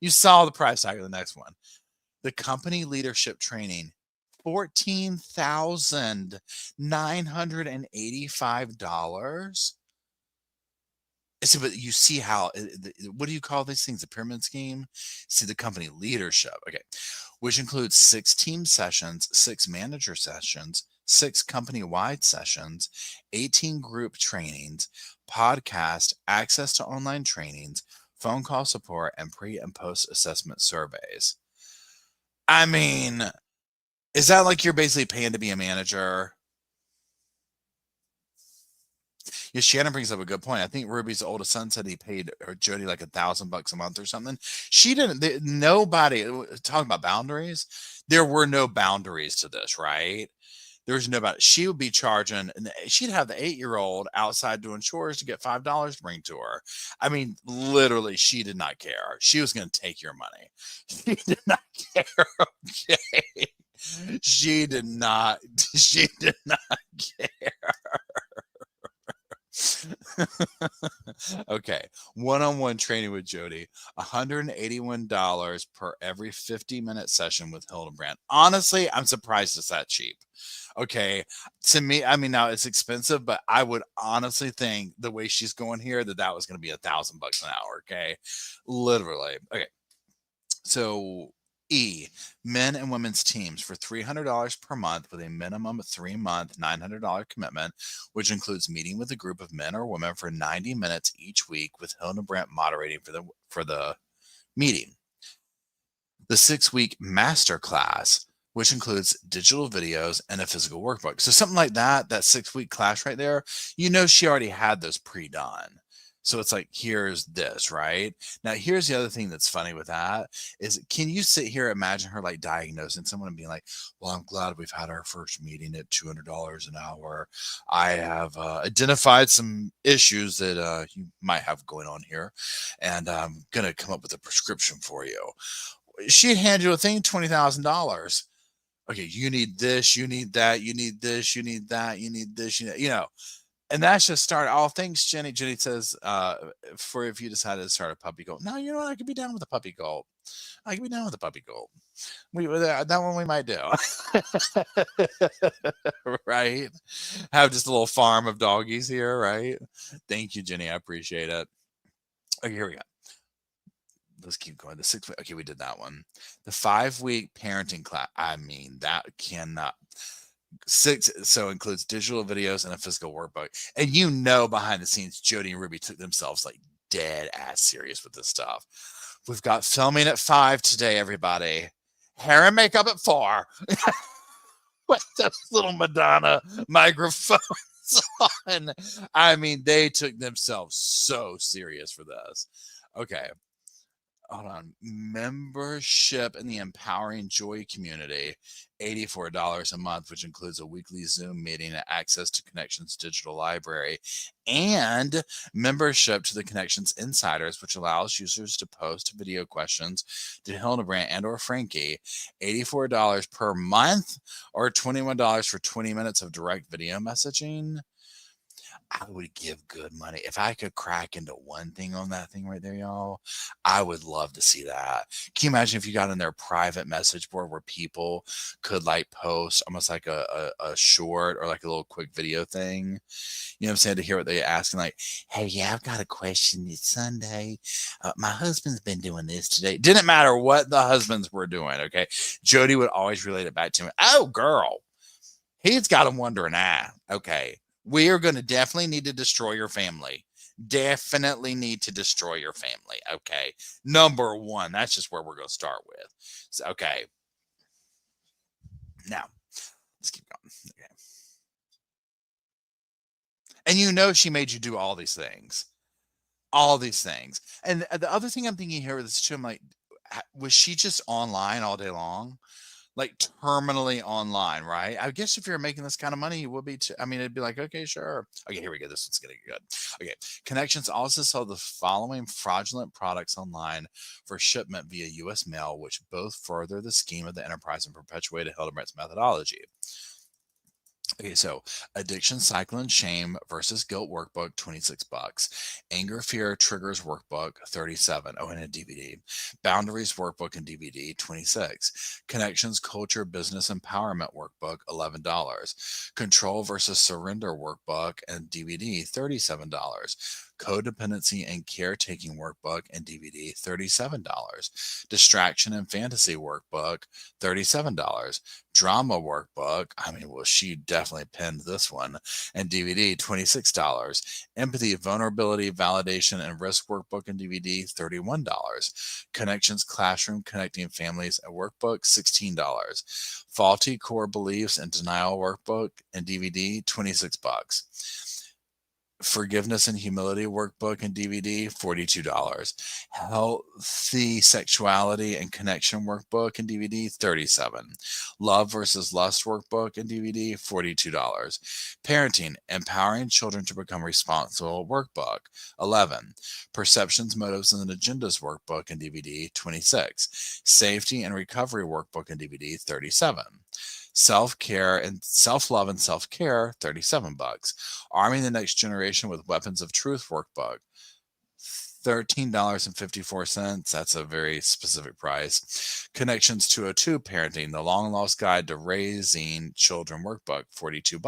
You saw the price tag of the next one. The company leadership training, $14,985. See, but you see how, what do you call these things? A pyramid scheme? See, the company leadership. Okay. Which includes 6 team sessions, 6 manager sessions, 6 company-wide sessions, 18 group trainings, podcast, access to online trainings, phone call support, and pre and post assessment surveys. I mean, is that like you're basically paying to be a manager? Yeah, Shannon brings up a good point. I think Ruby's oldest son said he paid Jodi like $1,000 a month or something. She didn't. Nobody talking about boundaries. There were no boundaries to this, right? There's no about. She would be charging, and she'd have the 8-year-old outside doing chores to get $5 to bring to her. I mean, literally, she did not care. She was going to take your money. She did not care. Okay. She did not. She did not care. Okay. One-on-one training with Jodi, $181 per every 50-minute session with Hildebrandt. Honestly, I'm surprised it's that cheap. Okay. To me, I mean, now it's expensive, but I would honestly think the way she's going here that was going to be $1,000 an hour. Okay. Literally. Okay. So men and women's teams for $300 per month with a minimum 3-month, $900 commitment, which includes meeting with a group of men or women for 90 minutes each week with Hildebrandt moderating for the meeting. The 6-week master class, which includes digital videos and a physical workbook. So something like that 6-week class right there, she already had those pre-done. So it's like, here's this, right? Now, here's the other thing that's funny with that is, can you sit here, imagine her like diagnosing someone and being like, well, I'm glad we've had our first meeting at $200 an hour. I have identified some issues that you might have going on here, and I'm going to come up with a prescription for you. She'd hand you a thing, $20,000. Okay, you need this, you need that, you need this, you need that, you need this, and that's just start all things. Jenny says, for if you decided to start a puppy gold. No, you know what? I could be down with a puppy gold. I could be down with a puppy gold. That one we might do. Right? Have just a little farm of doggies here, right? Thank you, Jenny. I appreciate it. Okay, here we go. Let's keep going. The 6 week. Okay, we did that one. The 5-week parenting class. I mean, that cannot. 6 so includes digital videos and a physical workbook. And behind the scenes, Jodi and Ruby took themselves like dead ass serious with this stuff. We've got filming at 5 today, everybody. Hair and makeup at 4. With those little Madonna microphones on. I mean, they took themselves so serious for this. Okay. Hold on. Membership in the Empowering Joy community, $84 a month, which includes a weekly Zoom meeting and access to ConneXions digital library, and membership to the ConneXions Insiders, which allows users to post video questions to Hildebrand and or Frankie. $84 per month or $21 for 20 minutes of direct video messaging. I would give good money. If I could crack into one thing on that thing right there, y'all, I would love to see that. Can you imagine if you got in their private message board where people could like post almost like a short or like a little quick video thing? You know what I'm saying? To hear what they ask and like, hey, yeah, I've got a question. It's Sunday. My husband's been doing this today. Didn't matter what the husbands were doing. Okay. Jodi would always relate it back to me. Oh, girl, he's got him wondering, okay. We are going to definitely need to destroy your family. Definitely need to destroy your family. Okay. Number one, that's just where we're going to start with. So, okay. Now, let's keep going. Okay. And she made you do all these things. All these things. And the other thing I'm thinking here with this too, I'm like, was she just online all day long? Like terminally online, right? I guess if you're making this kind of money, you would be. I mean, it'd be like, okay, sure. Okay, here we go. This one's gonna get good. Okay, ConneXions also sell the following fraudulent products online for shipment via U.S. mail, which both further the scheme of the enterprise and perpetuate Hildebrandt's methodology. Okay, so addiction, cycle, and shame versus guilt workbook, $26. Anger, fear, triggers workbook, $37. Oh, and a DVD. Boundaries workbook and DVD, $26. ConneXions, culture, business empowerment workbook, $11. Control versus surrender workbook and DVD, $37. Codependency and caretaking workbook and DVD, $37. Distraction and fantasy workbook, $37. Drama workbook. I mean, well, she definitely pinned this one. And DVD, $26. Empathy, vulnerability, validation, and risk workbook and DVD, $31. ConneXions classroom connecting families and workbook, $16. Faulty core beliefs and denial workbook and DVD, $26. Forgiveness and Humility workbook and DVD, $42. Healthy Sexuality and Connection workbook and DVD, $37. Love versus Lust workbook and DVD, $42. Parenting, Empowering Children to Become Responsible workbook, $11. Perceptions, Motives, and Agendas workbook and DVD, $26. Safety and Recovery workbook and DVD, $37. Self-care and self-love and self-care, $37. Arming the Next Generation with Weapons of Truth workbook, $13.54. That's a very specific price. ConneXions 202 Parenting, the Long Lost Guide to Raising Children workbook, $42.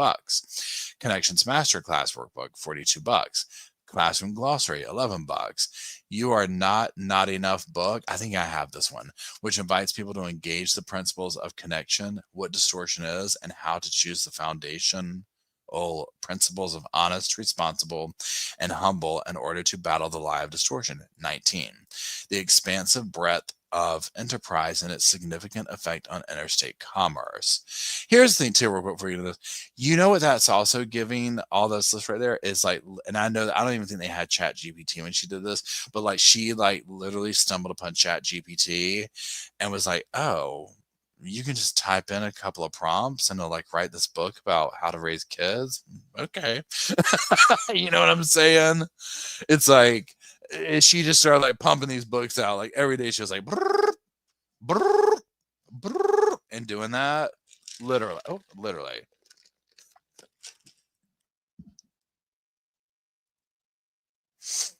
ConneXions Masterclass workbook, $42. Classroom Glossary, $11. You Are Not Enough book. I think I have this one, which invites people to engage the principles of connection, what distortion is, and how to choose the foundational principles of honest, responsible, and humble in order to battle the lie of distortion. 19. The expansive breadth of enterprise and its significant effect on interstate commerce. Here's the thing too, real quick before you do this. You know what that's also giving all this list right there is like, and I know that I don't even think they had Chat GPT when she did this, but like she like literally stumbled upon Chat GPT and was like, oh, you can just type in a couple of prompts and it'll like write this book about how to raise kids. Okay. You know what I'm saying? It's like, she just started like pumping these books out like every day. She was like brrr, brrr, brrr, and doing that literally.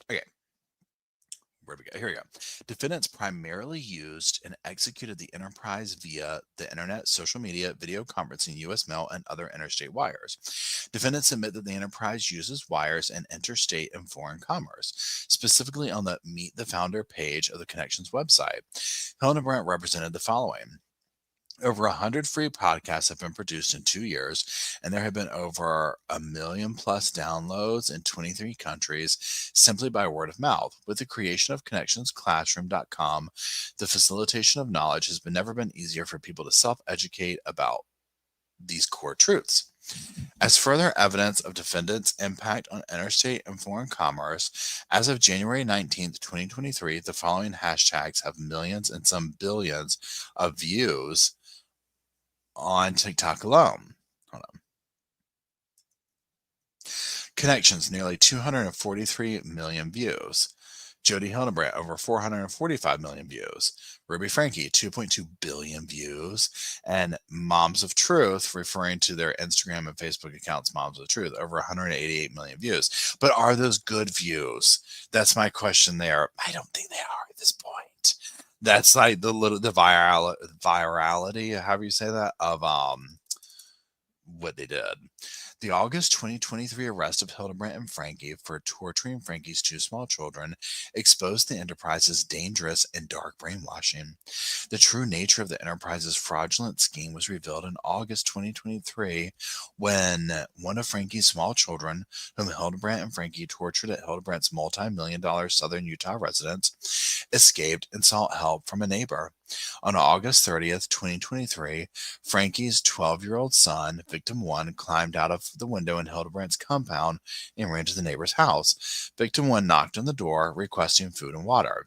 Okay, where we go? Here we go. Defendants primarily used and executed the enterprise via the internet, social media, video conferencing, U.S. mail, and other interstate wires. Defendants admit that the enterprise uses wires in interstate and foreign commerce, specifically on the Meet the Founder page of the ConneXions website. Hildebrandt represented the following. Over 100 free podcasts have been produced in 2 years, and there have been over 1 million plus downloads in 23 countries simply by word of mouth. With the creation of ConneXionsClassroom.com, the facilitation of knowledge has never been easier for people to self-educate about these core truths. As further evidence of defendants' impact on interstate and foreign commerce, as of January 19th, 2023, the following hashtags have millions and some billions of views on TikTok alone. Hold on. ConneXions, nearly 243 million views. Jodi Hildebrandt, over 445 million views. Ruby Frankie, 2.2 billion views. And Moms of Truth, referring to their Instagram and Facebook accounts, Moms of Truth, over 188 million views. But are those good views? That's my question there. I don't think they are at this point. That's like the virality, however you say that, of what they did. The August 2023 arrest of Hildebrandt and Frankie for torturing Frankie's 2 small children exposed the enterprise's dangerous and dark brainwashing. The true nature of the enterprise's fraudulent scheme was revealed in August 2023 when one of Frankie's small children, whom Hildebrandt and Frankie tortured at Hildebrandt's multi-million-dollar southern Utah residence, escaped and sought help from a neighbor. On August 30th, 2023, Frankie's 12-year-old son, Victim 1, climbed out of the window in Hildebrandt's compound and ran to the neighbor's house. Victim 1 knocked on the door, requesting food and water.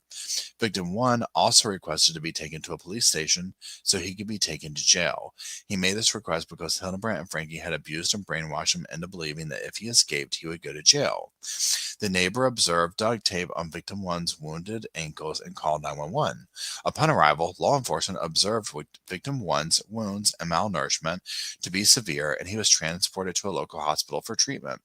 Victim 1 also requested to be taken to a police station so he could be taken to jail. He made this request because Hildebrandt and Frankie had abused and brainwashed him into believing that if he escaped, he would go to jail. The neighbor observed duct tape on Victim 1's wounded ankles and called 911. Upon arrival, law enforcement observed Victim 1's wounds and malnourishment to be severe, and he was transported to a local hospital for treatment.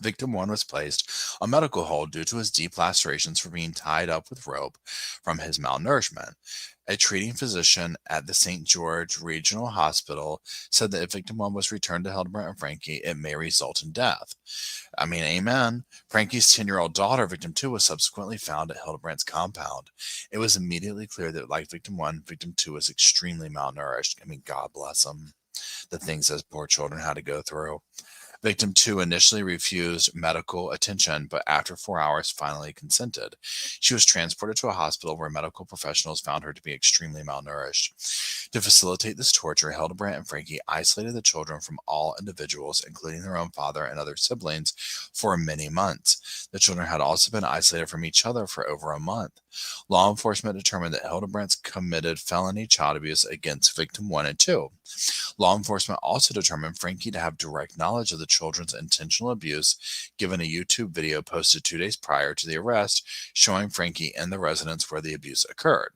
Victim 1 was placed on medical hold due to his deep lacerations from being tied up with rope from his malnourishment. A treating physician at the St. George Regional Hospital said that if Victim 1 was returned to Hildebrandt and Frankie, it may result in death. I mean, amen. Frankie's 10-year-old daughter, Victim 2, was subsequently found at Hildebrandt's compound. It was immediately clear that, like Victim 1, Victim 2 was extremely malnourished. I mean, God bless them. The things those poor children had to go through. Victim 2 initially refused medical attention, but after 4 hours finally consented. She was transported to a hospital where medical professionals found her to be extremely malnourished. To facilitate this torture, Hildebrandt and Frankie isolated the children from all individuals, including their own father and other siblings, for many months. The children had also been isolated from each other for over a month. Law enforcement determined that Hildebrandt committed felony child abuse against Victim 1 and 2. Law enforcement also determined Frankie to have direct knowledge of the children's intentional abuse, given a YouTube video posted 2 days prior to the arrest showing Frankie in the residence where the abuse occurred.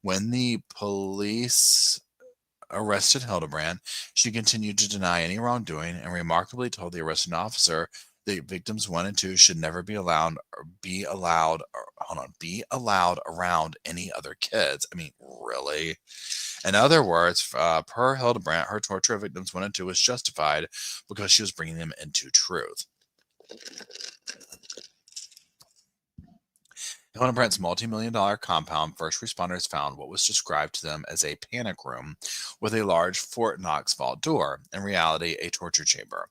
When the police arrested Hildebrandt, she continued to deny any wrongdoing and remarkably told the arresting officer that victims 1 and 2 should never be allowed around any other kids. I mean, really? In other words, per Hildebrandt, her torture of victims 1 and 2 was justified because she was bringing them into truth. Hildebrandt's multi-million-dollar compound, first responders found what was described to them as a panic room with a large Fort Knox vault door, in reality a torture chamber.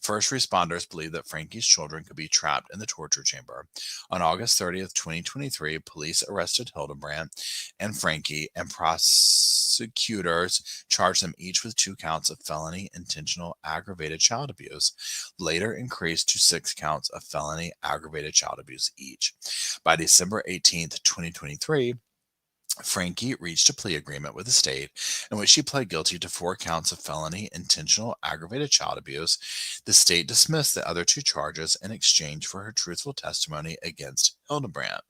First responders believed that Frankie's children could be trapped in the torture chamber. On August 30th, 2023, police arrested Hildebrandt and Frankie, and prosecutors charged them each with 2 counts of felony intentional aggravated child abuse, later increased to 6 counts of felony aggravated child abuse each. By December 18th, 2023, Frankie reached a plea agreement with the state in which she pled guilty to 4 counts of felony intentional aggravated child abuse. The state dismissed the other 2 charges in exchange for her truthful testimony against Hildebrandt.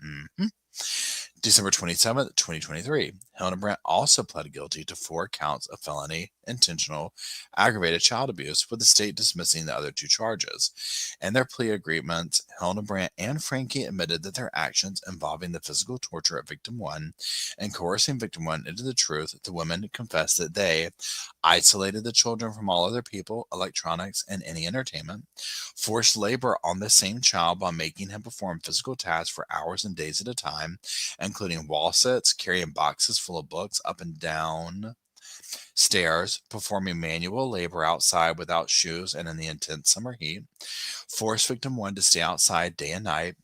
December 27th, 2023, Hildebrandt also pled guilty to 4 counts of felony, intentional, aggravated child abuse, with the state dismissing the other 2 charges. In their plea agreements, Hildebrandt and Frankie admitted that their actions involving the physical torture of victim 1 and coercing victim 1 into the truth. The women confessed that they isolated the children from all other people, electronics, and any entertainment, forced labor on the same child by making him perform physical tasks for hours and days at a time, including wall sits, carrying boxes full of books up and down stairs, performing manual labor outside without shoes and in the intense summer heat, forced victim 1 to stay outside day and night,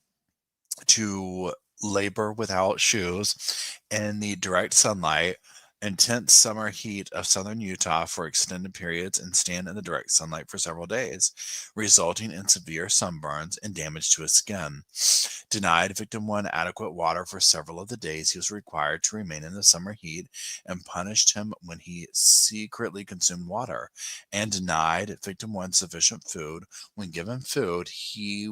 to labor without shoes in the direct sunlight, intense summer heat of southern Utah for extended periods, and stand in the direct sunlight for several days, resulting in severe sunburns and damage to his skin. Denied victim 1 adequate water for several of the days he was required to remain in the summer heat, and punished him when he secretly consumed water, and denied victim 1 sufficient food. When given food, he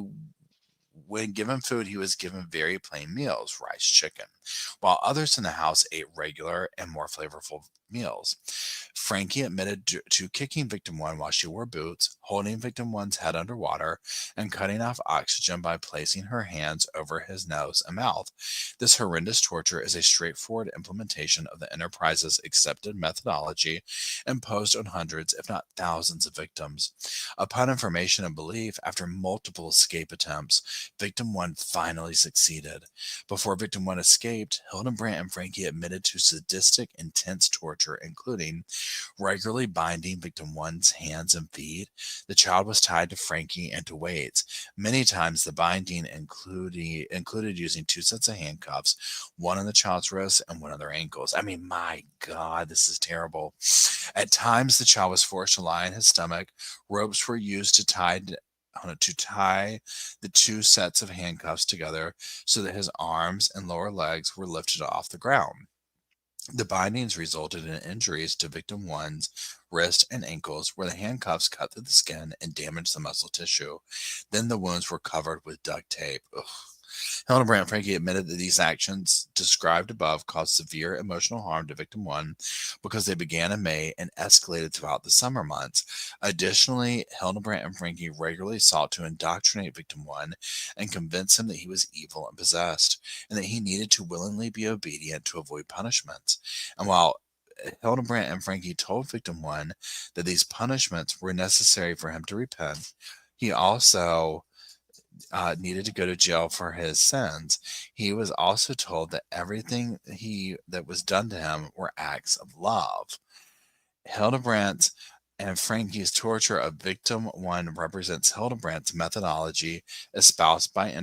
was given very plain meals, rice, chicken, while others in the house ate regular and more flavorful meals. Frankie admitted to kicking victim 1 while she wore boots, holding victim 1's head underwater, and cutting off oxygen by placing her hands over his nose and mouth. This horrendous torture is a straightforward implementation of the enterprise's accepted methodology imposed on hundreds, if not thousands, of victims. Upon information and belief, after multiple escape attempts, victim 1 finally succeeded. Before victim 1 escaped, Hildebrandt and Frankie admitted to sadistic, intense torture, including regularly binding victim 1's hands and feet. The child was tied to Frankie and to weights. Many times the binding included using 2 sets of handcuffs, one on the child's wrists and one on their ankles. I mean, my God, this is terrible. At times, the child was forced to lie on his stomach. Ropes were used to tie the 2 sets of handcuffs together so that his arms and lower legs were lifted off the ground. The bindings resulted in injuries to victim 1's wrist and ankles, where the handcuffs cut through the skin and damaged the muscle tissue. Then the wounds were covered with duct tape. Ugh. Hildebrandt and Frankie admitted that these actions described above caused severe emotional harm to victim 1 because they began in May and escalated throughout the summer months. Additionally, Hildebrandt and Frankie regularly sought to indoctrinate victim 1 and convince him that he was evil and possessed, and that he needed to willingly be obedient to avoid punishments. And while Hildebrandt and Frankie told victim 1 that these punishments were necessary for him to repent, he also needed to go to jail for his sins. He was also told that everything that was done to him were acts of love. Hildebrandt and Frankie's torture of victim 1 represents Hildebrandt's methodology espoused by the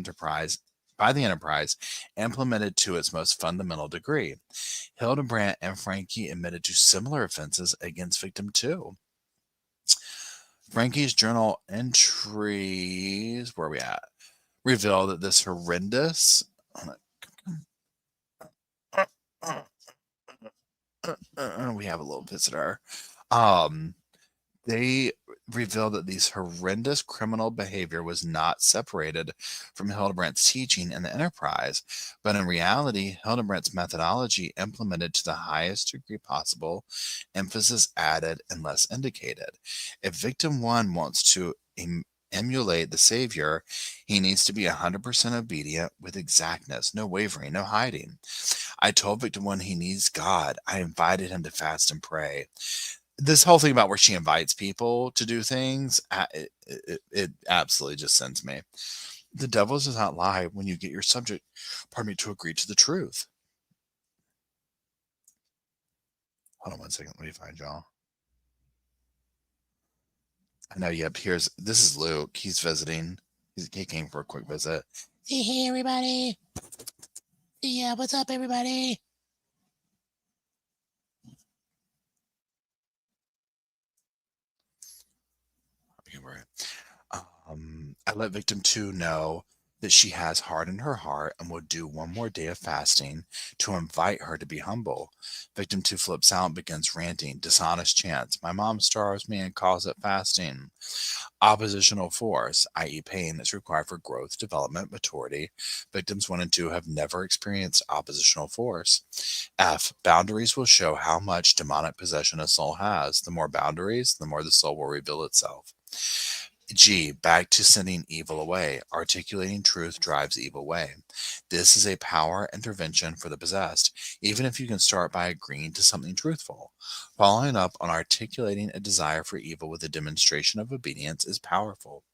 enterprise, implemented to its most fundamental degree. Hildebrandt and Frankie admitted to similar offenses against victim 2. Frankie's journal entries, where are we at? Reveal that this horrendous we have a little visitor. They revealed that these horrendous criminal behavior was not separated from Hildebrandt's teaching in the enterprise, but in reality, Hildebrandt's methodology implemented to the highest degree possible, emphasis added and less indicated. If victim 1 wants to emulate the Savior, he needs to be 100% obedient with exactness, no wavering, no hiding. I told victim 1 he needs God. I invited him to fast and pray. This whole thing about where she invites people to do things, it absolutely just sends me. The devil does not lie when you get your subject, to agree to the truth. Hold on one second. Let me find y'all. I know, yep, this is Luke. He's visiting. He came for a quick visit. Hey, everybody. Yeah, what's up, everybody? I let victim 2 know that she has hardened her heart and will do one more day of fasting to invite her to be humble. Victim 2 flips out and begins ranting, dishonest chants. My mom starves me and calls it fasting. Oppositional force, i.e., pain, is required for growth, development, maturity. Victims 1 and 2 have never experienced oppositional force. F. Boundaries will show how much demonic possession a soul has. The more boundaries, the more the soul will reveal itself. G. Back to sending evil away. Articulating truth drives evil away. This is a power intervention for the possessed, even if you can start by agreeing to something truthful. Following up on articulating a desire for evil with a demonstration of obedience is powerful.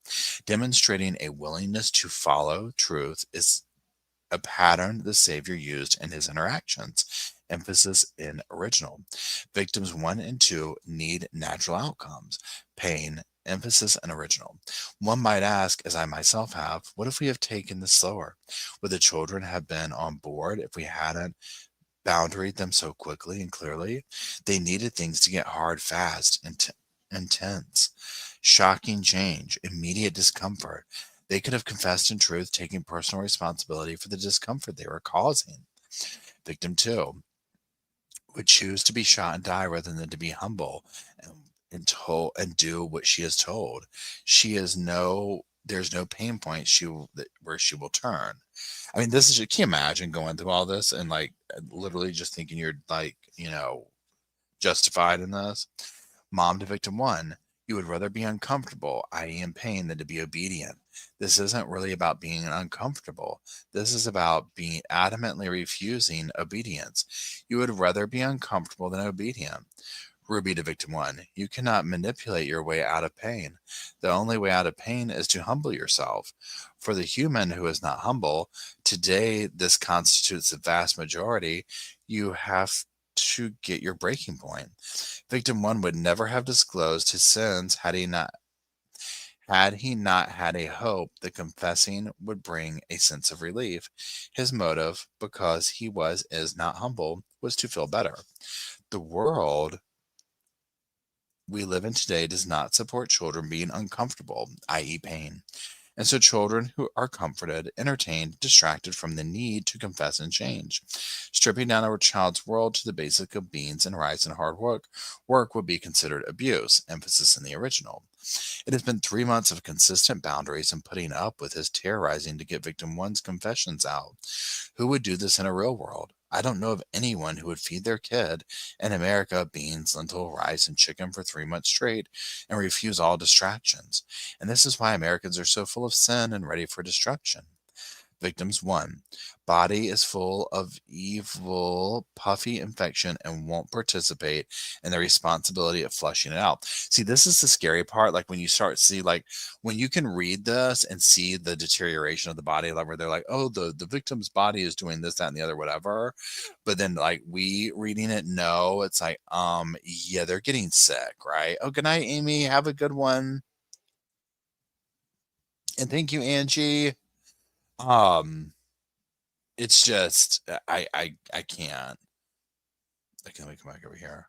Demonstrating a willingness to follow truth is a pattern the Savior used in his interactions. Emphasis in original. Victims 1 and 2 need natural outcomes. Pain, emphasis in original. One might ask, as I myself have, what if we have taken this slower? Would the children have been on board if we hadn't boundaried them so quickly and clearly? They needed things to get hard fast and intense. Shocking change, immediate discomfort. They could have confessed in truth, taking personal responsibility for the discomfort they were causing. Victim 2 would choose to be shot and die rather than to be humble and do what she is told. There's no pain point where she will turn. I mean, can you imagine going through all this and like literally just thinking you're like, justified in this? Mom to victim 1, you would rather be uncomfortable, i.e., in pain, than to be obedient. This isn't really about being uncomfortable. This is about being adamantly refusing obedience. You would rather be uncomfortable than obedient. Ruby to victim 1, you cannot manipulate your way out of pain. The only way out of pain is to humble yourself. For the human who is not humble, today this constitutes the vast majority, you have to get your breaking point. Victim 1 would never have disclosed his sins had he not had a hope that confessing would bring a sense of relief. His motive, because he is not humble, was to feel better. The world we live in today does not support children being uncomfortable, i.e., pain. And so children who are comforted, entertained, distracted from the need to confess and change. Stripping down our child's world to the basic of beans and rice and hard work would be considered abuse, emphasis in the original. It has been 3 months of consistent boundaries and putting up with his terrorizing to get victim 1's confessions out. Who would do this in a real world? I don't know of anyone who would feed their kid in America beans, lentil, rice, and chicken for 3 months straight and refuse all distractions. And this is why Americans are so full of sin and ready for destruction. Victims 1. Body is full of evil, puffy infection and won't participate in the responsibility of flushing it out. See, this is the scary part. Like when you start to see, like when you can read this and see the deterioration of the body, like where they're like, oh, the victim's body is doing this, that, and the other, whatever. But then like we reading it, no, it's like, yeah, they're getting sick, right? Oh, good night, Amy. Have a good one. And thank you, Angie. Um, it's just I can't. Okay, let me come back over here.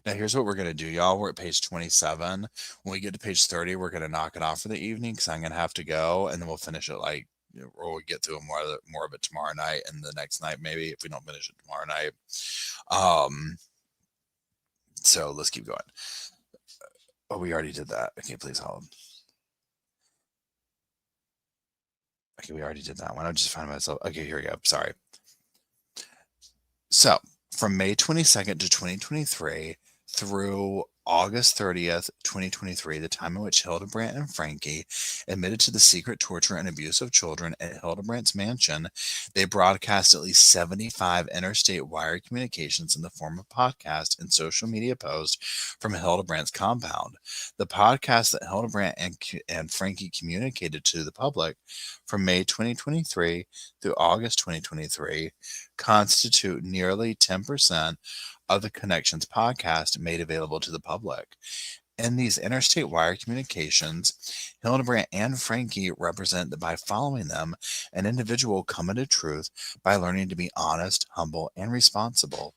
Now here's what we're gonna do, y'all. We're at page 27. When we get to page 30, we're gonna knock it off for the evening because I'm gonna have to go, and then we'll finish it or we'll get to more of it tomorrow night and the next night, maybe if we don't finish it tomorrow night. So let's keep going. Oh, we already did that. Okay, please hold. Okay, we already did that one. I'm just finding myself. Okay, here we go. Sorry. So from May 22nd to 2023 through August 30th, 2023, the time in which Hildebrandt and Frankie admitted to the secret torture and abuse of children at Hildebrandt's mansion, they broadcast at least 75 interstate wired communications in the form of podcast and social media posts from Hildebrandt's compound. The podcast that Hildebrandt and Frankie communicated to the public from May 2023 through August 2023 constitute nearly 10% of the ConneXions podcast made available to the public. In these interstate wire communications, Hildebrandt and Frankie represent that by following them, an individual will come into truth by learning to be honest, humble, and responsible.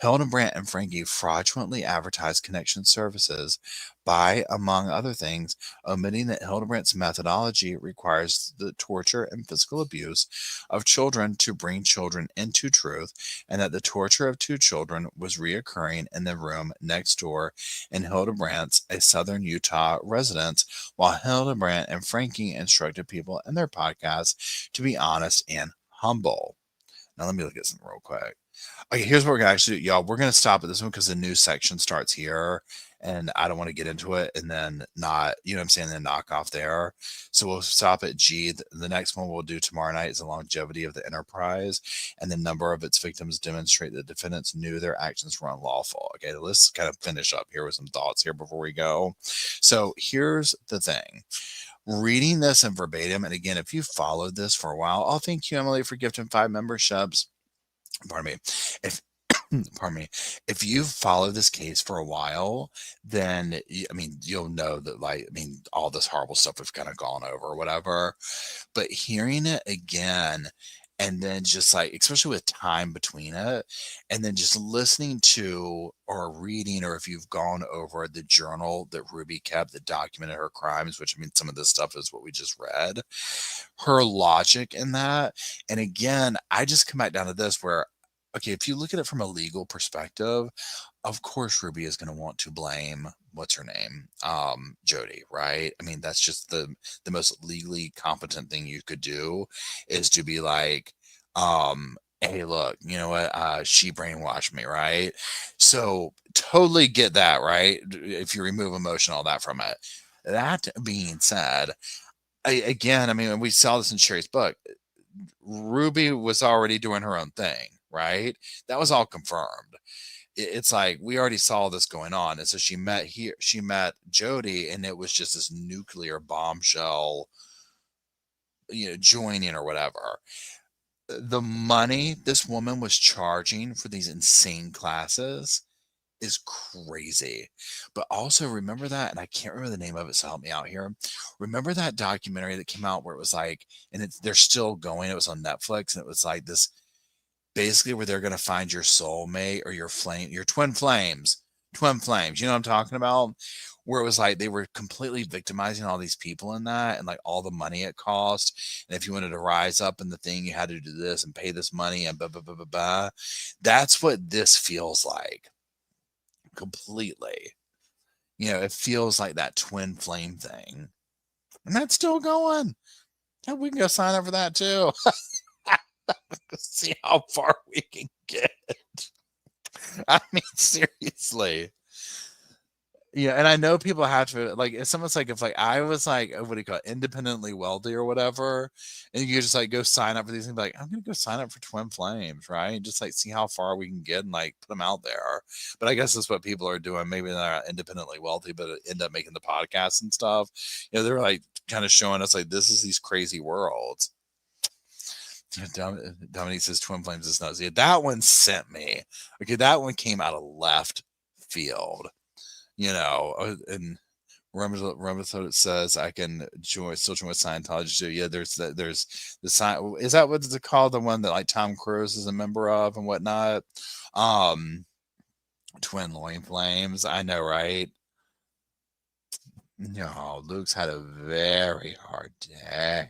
Hildebrandt and Frankie fraudulently advertise connection services by, among other things, omitting that Hildebrandt's methodology requires the torture and physical abuse of children to bring children into truth, and that the torture of 2 children was reoccurring in the room next door in Hildebrandt's, a southern Utah residence, while Hildebrandt and Frankie instructed people in their podcast to be honest and humble. Now, let me look at something real quick. Okay, here's what we're gonna actually do, y'all. We're gonna stop at this one because the new section starts here, and I don't want to get into it and then not, you know what I'm saying, then knock off there. So we'll stop at G. The next one we'll do tomorrow night is the longevity of the enterprise, and the number of its victims demonstrate that defendants knew their actions were unlawful. Okay, let's kind of finish up here with some thoughts here before we go. So here's the thing. Reading this in verbatim, and again, if you followed this for a while, I'll thank you, Emily, for gifting 5 memberships. Pardon me. If pardon me, if you've followed this case for a while, then I mean, you'll know that, like, I mean, all this horrible stuff we've kind of gone over or whatever. But hearing it again, and then just like, especially with time between it, and then just listening to or reading, or if you've gone over the journal that Ruby kept that documented her crimes, which, I mean, some of this stuff is what we just read, her logic in that. And again, I just come back down to this where, okay, if you look at it from a legal perspective, of course Ruby is going to want to blame, what's her name, Jodi, right? I mean, that's just the most legally competent thing you could do, is to be like, hey, look, you know what, she brainwashed me, right? So totally get that, right? If you remove emotion, all that from it. That being said, again, I mean, we saw this in Sherry's book. Ruby was already doing her own thing, right? That was all confirmed. It's like, we already saw this going on. And so she met Jodi, and it was just this nuclear bombshell, you know, joining or whatever. The money this woman was charging for these insane classes is crazy. But also remember that, and I can't remember the name of it, so help me out here. Remember that documentary that came out where it was like, and they're still going, it was on Netflix, and it was like this, basically, where they're going to find your soulmate or your flame, your twin flames, you know what I'm talking about? Where it was like they were completely victimizing all these people in that, and like all the money it cost, and if you wanted to rise up in the thing, you had to do this and pay this money and blah blah blah blah blah. That's what this feels like. Completely. You know, it feels like that twin flame thing. And that's still going. Yeah, we can go sign up for that too. See how far we can get. I mean, seriously. Yeah, and I know people have to, like, it's almost like if, like, I was like, what do you call it, independently wealthy or whatever, and you just like go sign up for these things, like, I'm gonna go sign up for Twin Flames, right? Just like see how far we can get and like put them out there. But I guess that's what people are doing. Maybe they're not independently wealthy, but end up making the podcasts and stuff. You know, they're like kind of showing us like, this is these crazy worlds. Dominique says Twin Flames is nuts. Yeah, that one sent me. Okay, that one came out of left field. You know, and remember it says I can still join with Scientology too. Yeah, there's the sign. Is that what it's called? The one that like Tom Cruise is a member of and whatnot. Twin Loin Flames. I know, right? No, Luke's had a very hard day.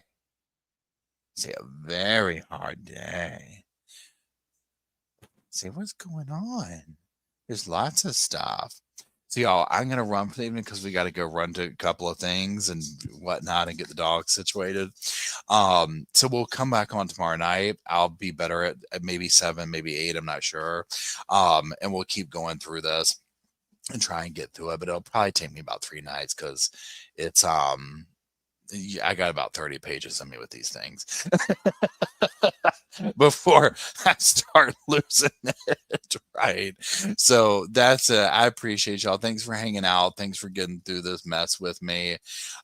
Say a very hard day. See what's going on. There's lots of stuff. So y'all, I'm gonna run for the evening because we got to go run to a couple of things and whatnot and get the dog situated. So we'll come back on tomorrow night. I'll be better at maybe 7, maybe 8. I'm not sure. And we'll keep going through this and try and get through it. But it'll probably take me about 3 nights because it's I got about 30 pages of me with these things before I start losing it, right? So that's I appreciate y'all. Thanks for hanging out. Thanks for getting through this mess with me.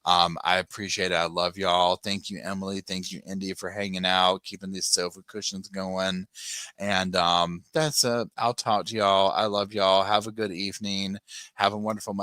I appreciate it. I love y'all. Thank you, Emily. Thank you, Indy, for hanging out, keeping these sofa cushions going. And that's I'll talk to y'all. I love y'all. Have a good evening. Have a wonderful Monday.